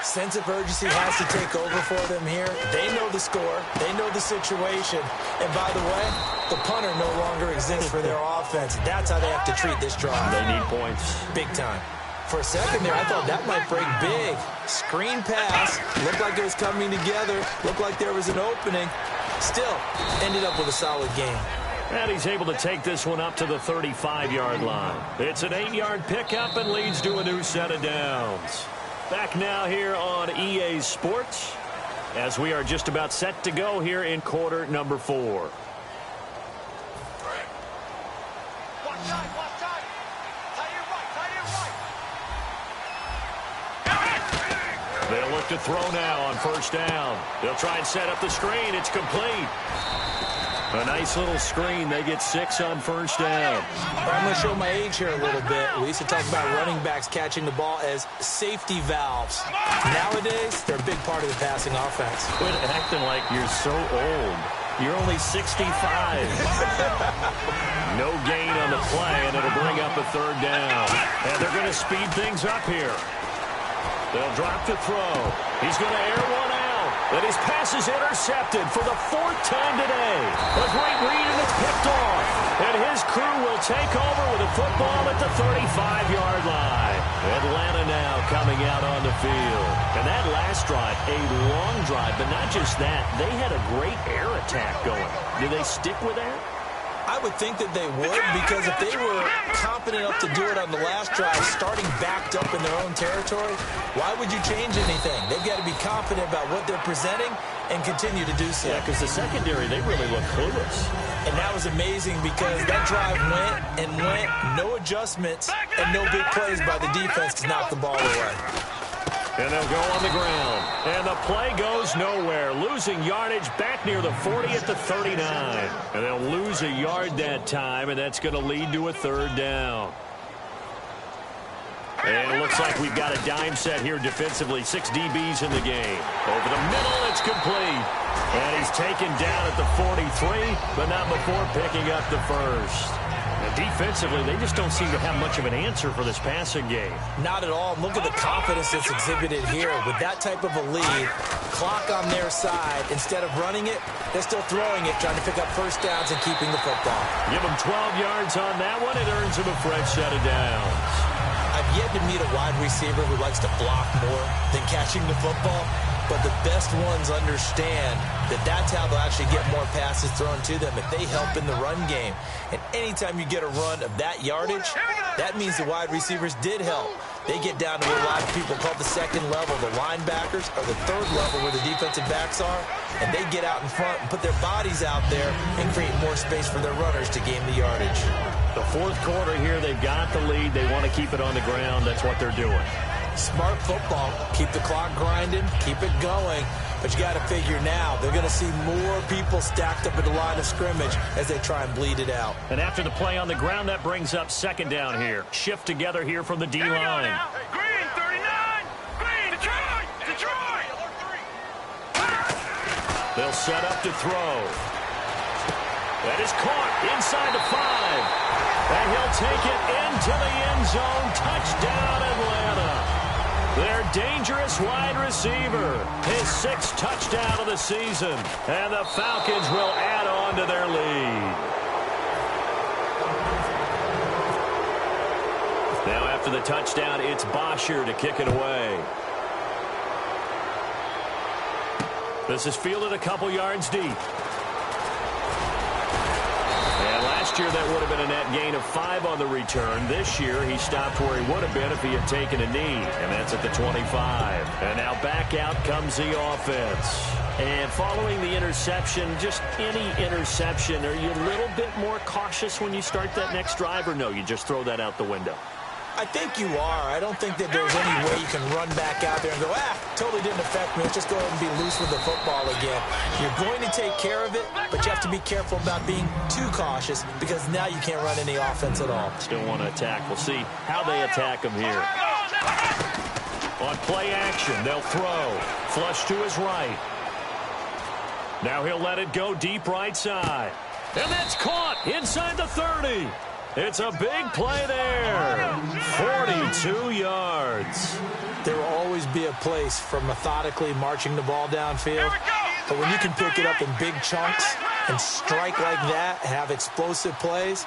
Sense of urgency has to take over for them here. They know the score. They know the situation. And by the way, the punter no longer exists for their offense. That's how they have to treat this drive. They need points. Big time. For a second there, I thought that might break big. Screen pass. Looked like it was coming together. Looked like there was an opening. Still, ended up with a solid game. And he's able to take this one up to the 35-yard line. It's an 8-yard pickup and leads to a new set of downs. Back now here on EA Sports as we are just about set to go here in quarter number 4. They'll look to throw now on first down. They'll try and set up the screen. It's complete. A nice little screen. They get 6 on first down. I'm going to show my age here a little bit. We used to talk about running backs catching the ball as safety valves. Nowadays, they're a big part of the passing offense. Quit acting like you're so old. You're only 65. No gain on the play, and it'll bring up a third down. And they're going to speed things up here. They'll drop to throw. He's going to air one out. And his pass is intercepted for the 4th time today. A great read, and it's picked off. And his crew will take over with a football at the 35-yard line. Atlanta now coming out on the field. And that last drive, a long drive, but not just that. They had a great air attack going. Do they stick with that? I I would think that they would, because if they were confident enough to do it on the last drive, starting backed up in their own territory, why would you change anything? They've got to be confident about what they're presenting and continue to do so. Yeah, because the secondary, they really look clueless. And that was amazing because that drive went and went, no adjustments, and no big plays by the defense to knock the ball away. And they'll go on the ground. And the play goes nowhere. Losing yardage back near the 40 at the 39. And they'll lose a yard that time, and that's going to lead to a third down. And it looks like we've got a dime set here defensively. 6 DBs in the game. Over the middle, it's complete. And he's taken down at the 43, but not before picking up the first. And defensively, they just don't seem to have much of an answer for this passing game. Not at all. Look at the confidence that's exhibited here. With that type of a lead, clock on their side, instead of running it, they're still throwing it, trying to pick up first downs and keeping the football. Give them 12 yards on that one. It earns them a fresh set of downs. I've yet to meet a wide receiver who likes to block more than catching the football, but the best ones understand that that's how they'll actually get more passes thrown to them if they help in the run game. And anytime you get a run of that yardage, that means the wide receivers did help. They get down to what a lot of people call the second level, the linebackers, or the third level where the defensive backs are, and they get out in front and put their bodies out there and create more space for their runners to gain the yardage. The fourth quarter here, they've got the lead. They want to keep it on the ground. That's what they're doing. Smart football. Keep the clock grinding. Keep it going. But you got to figure now, they're going to see more people stacked up at the line of scrimmage as they try and bleed it out. And after the play on the ground, that brings up second down here. Shift together here from the D-line. Green, 39. Green, Detroit. They'll set up to throw. That is caught inside the 5. And he'll take it into the end zone. Touchdown, Atlanta. Their dangerous wide receiver. His 6th touchdown of the season. And the Falcons will add on to their lead. Now after the touchdown, it's Bosher to kick it away. This is fielded a couple yards deep. Last year, that would have been a net gain of 5 on the return. This year, he stopped where he would have been if he had taken a knee, and that's at the 25. And now back out comes the offense. And following the interception, just any interception, are you a little bit more cautious when you start that next drive, or no, you just throw that out the window? I think you are. I don't think that there's any way you can run back out there and go, totally didn't affect me. Let's just go ahead and be loose with the football again. You're going to take care of it, but you have to be careful about being too cautious because now you can't run any offense at all. Still want to attack. We'll see how they attack him here. On play action, they'll throw. Flush to his right. Now he'll let it go deep right side. And that's caught inside the 30. It's a big play there. 42 yards. There will always be a place for methodically marching the ball downfield. But when you can pick it up in big chunks and strike like that, have explosive plays,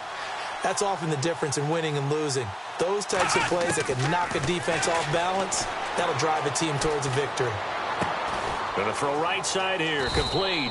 that's often the difference in winning and losing. Those types of plays that can knock a defense off balance, that'll drive a team towards a victory. Gonna throw right side here, complete.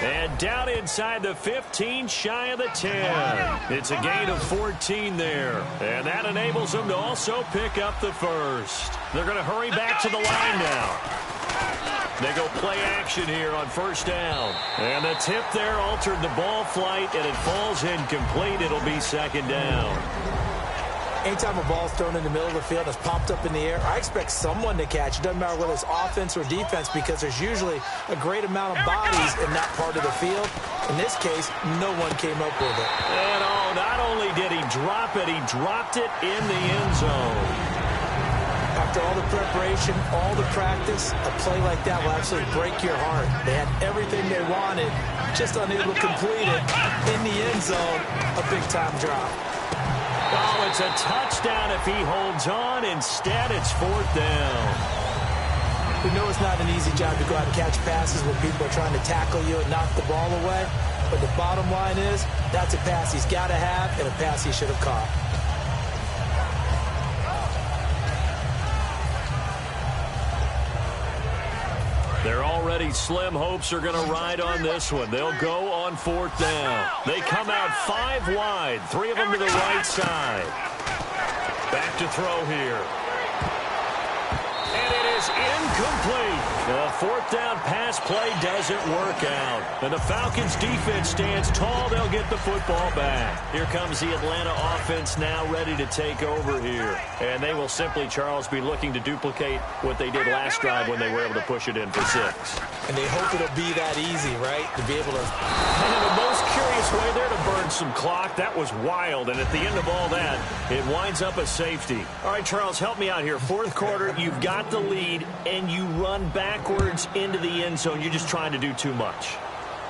And down inside the 15, shy of the 10. It's a gain of 14 there. And that enables them to also pick up the first. They're going to hurry back to the line now. They go play action here on first down. And the tip there altered the ball flight, and it falls incomplete. It'll be second down. Anytime a ball's thrown in the middle of the field and it's popped up in the air, I expect someone to catch. It doesn't matter whether it's offense or defense because there's usually a great amount of bodies in that part of the field. In this case, no one came up with it. And not only did he drop it, he dropped it in the end zone. After all the preparation, all the practice, a play like that will absolutely break your heart. They had everything they wanted, just unable to complete it. In the end zone, a big-time drop. Oh, it's a touchdown if he holds on. Instead, it's 4th down. We know it's not an easy job to go out and catch passes when people are trying to tackle you and knock the ball away. But the bottom line is, that's a pass he's got to have and a pass he should have caught. Their already slim hopes are going to ride on this one. They'll go on 4th down. They come out 5 wide, 3 of them to the right side. Back to throw here. And it is incomplete. The 4th down pass play doesn't work out. And the Falcons defense stands tall. They'll get the football back. Here comes the Atlanta offense now ready to take over here. And they will simply, Charles, be looking to duplicate what they did last drive when they were able to push it in for 6. And they hope it'll be that easy, right? To be able to... And the most curious way there to burn some clock. That was wild. And at the end of all that, it winds up a safety. All right, Charles, help me out here. 4th quarter, you've got the lead, and you run backwards into the end zone. You're just trying to do too much.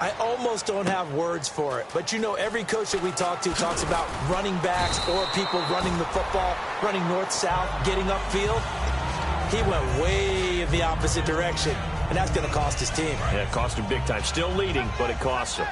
I almost don't have words for it. But, you know, every coach that we talk to talks about running backs or people running the football, running north-south, getting upfield. He went way in the opposite direction, and that's going to cost his team. Yeah, it cost him big time. Still leading, but it costs him.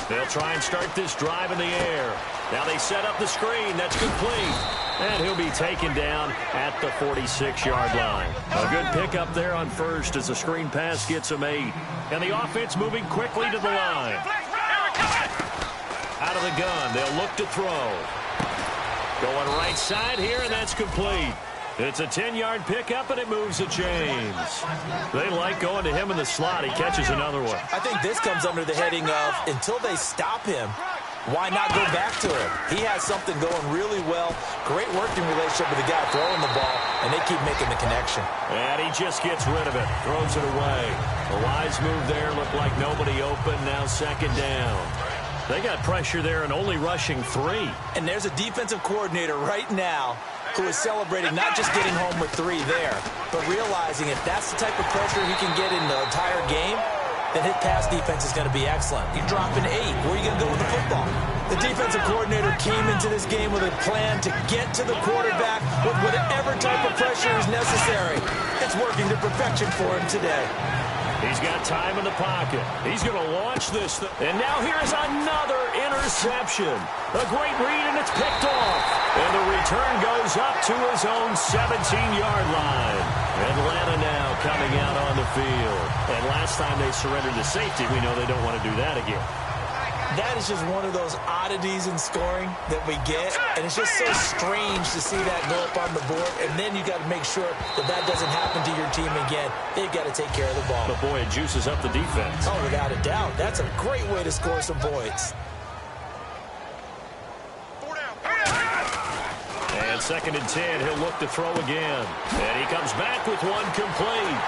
They'll try and start this drive in the air. Now they set up the screen. That's complete. And he'll be taken down at the 46-yard line. A good pickup there on first as the screen pass gets him 8. And the offense moving quickly to the line. Out of the gun, they'll look to throw. Going right side here, and that's complete. It's a 10-yard pickup, and it moves the chains. They like going to him in the slot. He catches another one. I think this comes under the heading of, until they stop him, why not go back to him? He has something going really well. Great working relationship with the guy throwing the ball, and they keep making the connection. And he just gets rid of it. Throws it away. A wise move there. Looked like nobody open. Now 2nd down. They got pressure there and only rushing 3. And there's a defensive coordinator right now who is celebrating not just getting home with 3 there, but realizing if that's the type of pressure he can get in the entire game, then his pass defense is going to be excellent. You're dropping 8. Where are you going to go with the football? The defensive coordinator came into this game with a plan to get to the quarterback with whatever type of pressure is necessary. It's working to perfection for him today. He's got time in the pocket. He's going to launch this. And now here's another interception. A great read, and it's picked off. And the return goes up to his own 17-yard line. Atlanta now coming out on the field. And last time they surrendered to safety, we know they don't want to do that again. That is just one of those oddities in scoring that we get, and it's just so strange to see that go up on the board, and then you got to make sure that that doesn't happen to your team again. They've got to take care of the ball. But boy, it juices up the defense. Oh, without a doubt. That's a great way to score some points. And 2nd and 10, he'll look to throw again. And he comes back with one complete.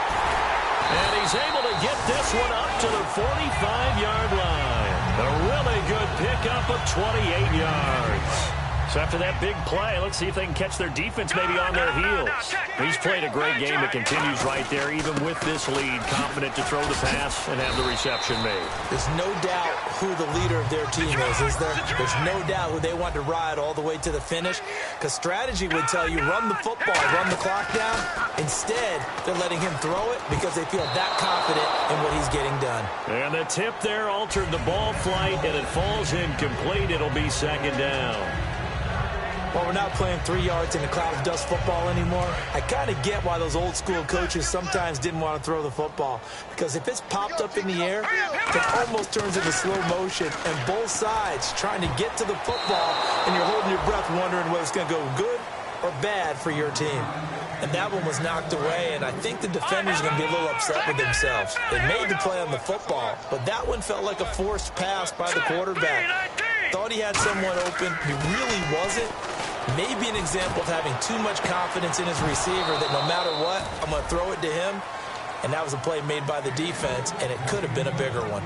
And he's able to get this one up to the 45-yard line. A really good pickup of 28 yards. So after that big play, let's see if they can catch their defense maybe on their heels. He's played a great game that continues right there, even with this lead, confident to throw the pass and have the reception made. There's no doubt who the leader of their team is there? There's no doubt who they want to ride all the way to the finish, because strategy would tell you run the football, run the clock down. Instead, they're letting him throw it because they feel that confident in what he's getting done. And the tip there altered the ball flight, and it falls incomplete. It'll be 2nd down. Well, we're not playing 3 yards in a cloud of dust football anymore. I kind of get why those old school coaches sometimes didn't want to throw the football. Because if it's popped up in the air, it almost turns into slow motion. And both sides trying to get to the football, and you're holding your breath wondering whether it's going to go good or bad for your team. And that one was knocked away, and I think the defenders are going to be a little upset with themselves. They made the play on the football, but that one felt like a forced pass by the quarterback. Thought he had someone open. He really wasn't. Maybe an example of having too much confidence in his receiver that no matter what, I'm going to throw it to him. And that was a play made by the defense, and it could have been a bigger one.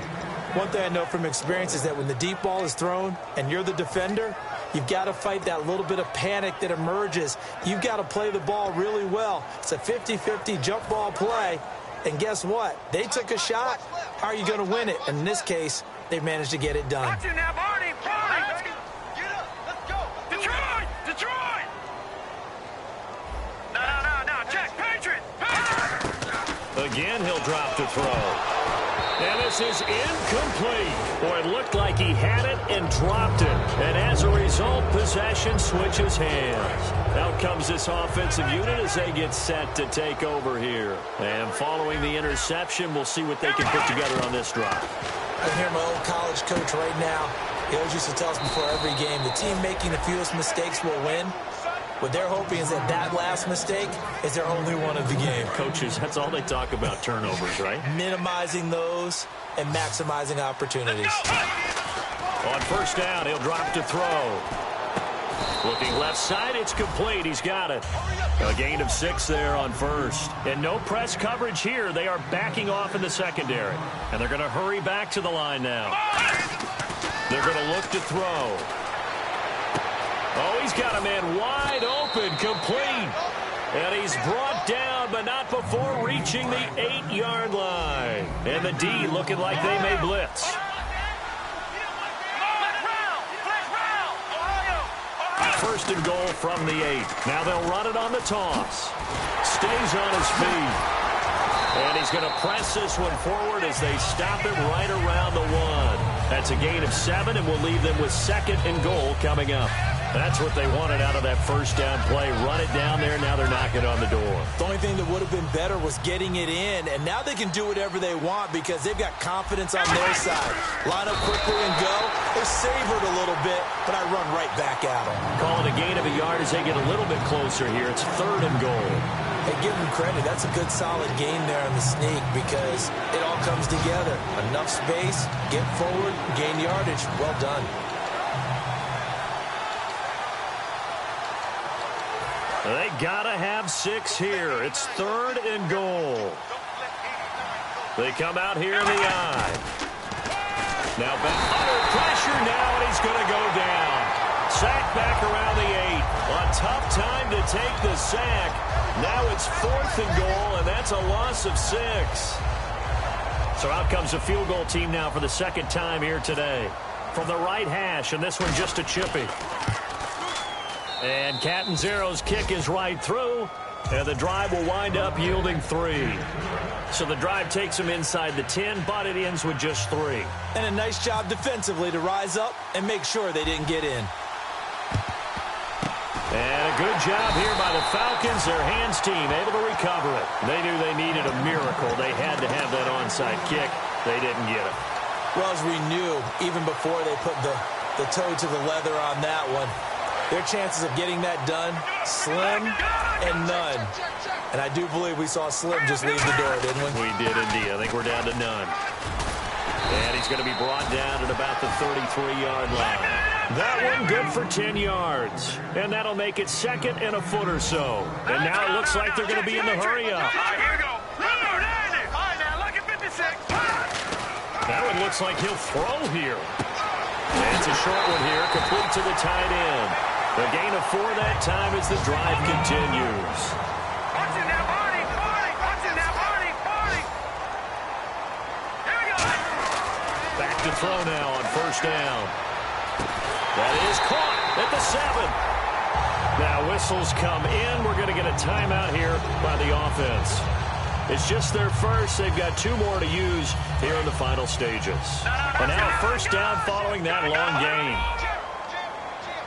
One thing I know from experience is that when the deep ball is thrown and you're the defender, you've got to fight that little bit of panic that emerges. You've got to play the ball really well. It's a 50-50 jump ball play. And guess what? They took a shot. How are you going to win it? And in this case, they managed to get it done. Again, he'll drop to throw. And this is incomplete. Boy, it looked like he had it and dropped it. And as a result, possession switches hands. Out comes this offensive unit as they get set to take over here. And following the interception, we'll see what they can put together on this drive. I hear my old college coach right now. He always used to tell us before every game, the team making the fewest mistakes will win. What they're hoping is that last mistake is their only one of the game. Coaches, that's all they talk about, turnovers, right? Minimizing those and maximizing opportunities. On first down, he'll drop to throw. Looking left side, it's complete. He's got it. A gain of 6 there on first. And no press coverage here. They are backing off in the secondary. And they're going to hurry back to the line now. They're going to look to throw. Oh, he's got a man wide open, complete. And he's brought down, but not before reaching the 8-yard line. And the D looking like they may blitz. First and goal from the 8. Now they'll run it on the toss. Stays on his feet. And he's going to press this one forward as they stop him right around the 1. That's a gain of 7, and we'll leave them with second and goal coming up. That's what they wanted out of that first down play. Run it down there. Now they're knocking on the door. The only thing that would have been better was getting it in, and now they can do whatever they want because they've got confidence on their side. Line up quickly and go. They're savored a little bit, but I run right back at them. Call it a gain of a yard as they get a little bit closer here. It's third and goal. Hey, give them credit. That's a good, solid gain there on the sneak because it all comes together. Enough space, get forward, gain yardage. Well done. They gotta have 6 here. It's third and goal. They come out here in the I. Now back under pressure now, and he's going to go down. Sack back around the 8. A tough time to take the sack. Now it's fourth and goal, and that's a loss of 6. So out comes the field goal team now for the second time here today. From the right hash, and this one just a chippy. And Catanzaro's kick is right through, and the drive will wind up yielding 3. So the drive takes them inside the 10, but it ends with just 3. And a nice job defensively to rise up and make sure they didn't get in. And a good job here by the Falcons. Their hands team able to recover it. They knew they needed a miracle. They had to have that onside kick. They didn't get it. Well, as we knew, even before they put the toe to the leather on that one, their chances of getting that done, slim and none. And I do believe we saw Slim just leave the door, didn't we? We did indeed. I think we're down to none. And he's going to be brought down at about the 33-yard line. That one good for 10 yards. And that'll make it second and a foot or so. And now it looks like they're going to be in the hurry up. Here we go. All right, now look at 56. That one looks like he'll throw here. And it's a short one here, complete to the tight end. The gain of 4 that time as the drive continues. Watch it now, Barney. Watch it now, Barney. Here we go. Back to throw now on first down. That is caught at the 7. Now whistles come in. We're going to get a timeout here by the offense. It's just their first. They've got 2 more to use here in the final stages. And now first down following that long gain.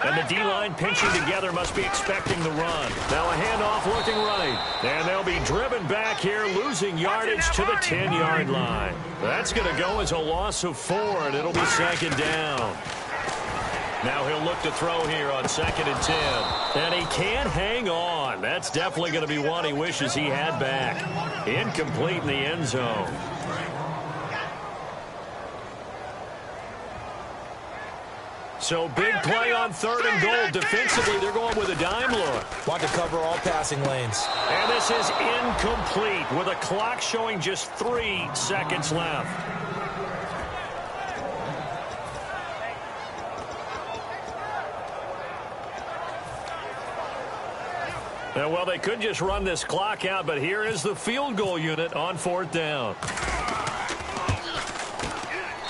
And the D-line pinching together must be expecting the run. Now a handoff looking right. And they'll be driven back here, losing yardage to the 10-yard line. That's going to go as a loss of 4, and it'll be second down. Now he'll look to throw here on second and 10. And he can't hang on. That's definitely going to be one he wishes he had back. Incomplete in the end zone. So big play on third and goal. Defensively, they're going with a dime look. Want to cover all passing lanes. And this is incomplete with a clock showing just 3 seconds left. And, well, they could just run this clock out, but here is the field goal unit on fourth down.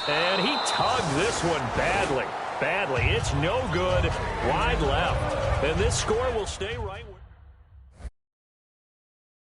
And he tugged this one badly. It's no good. Wide left. And this score will stay right where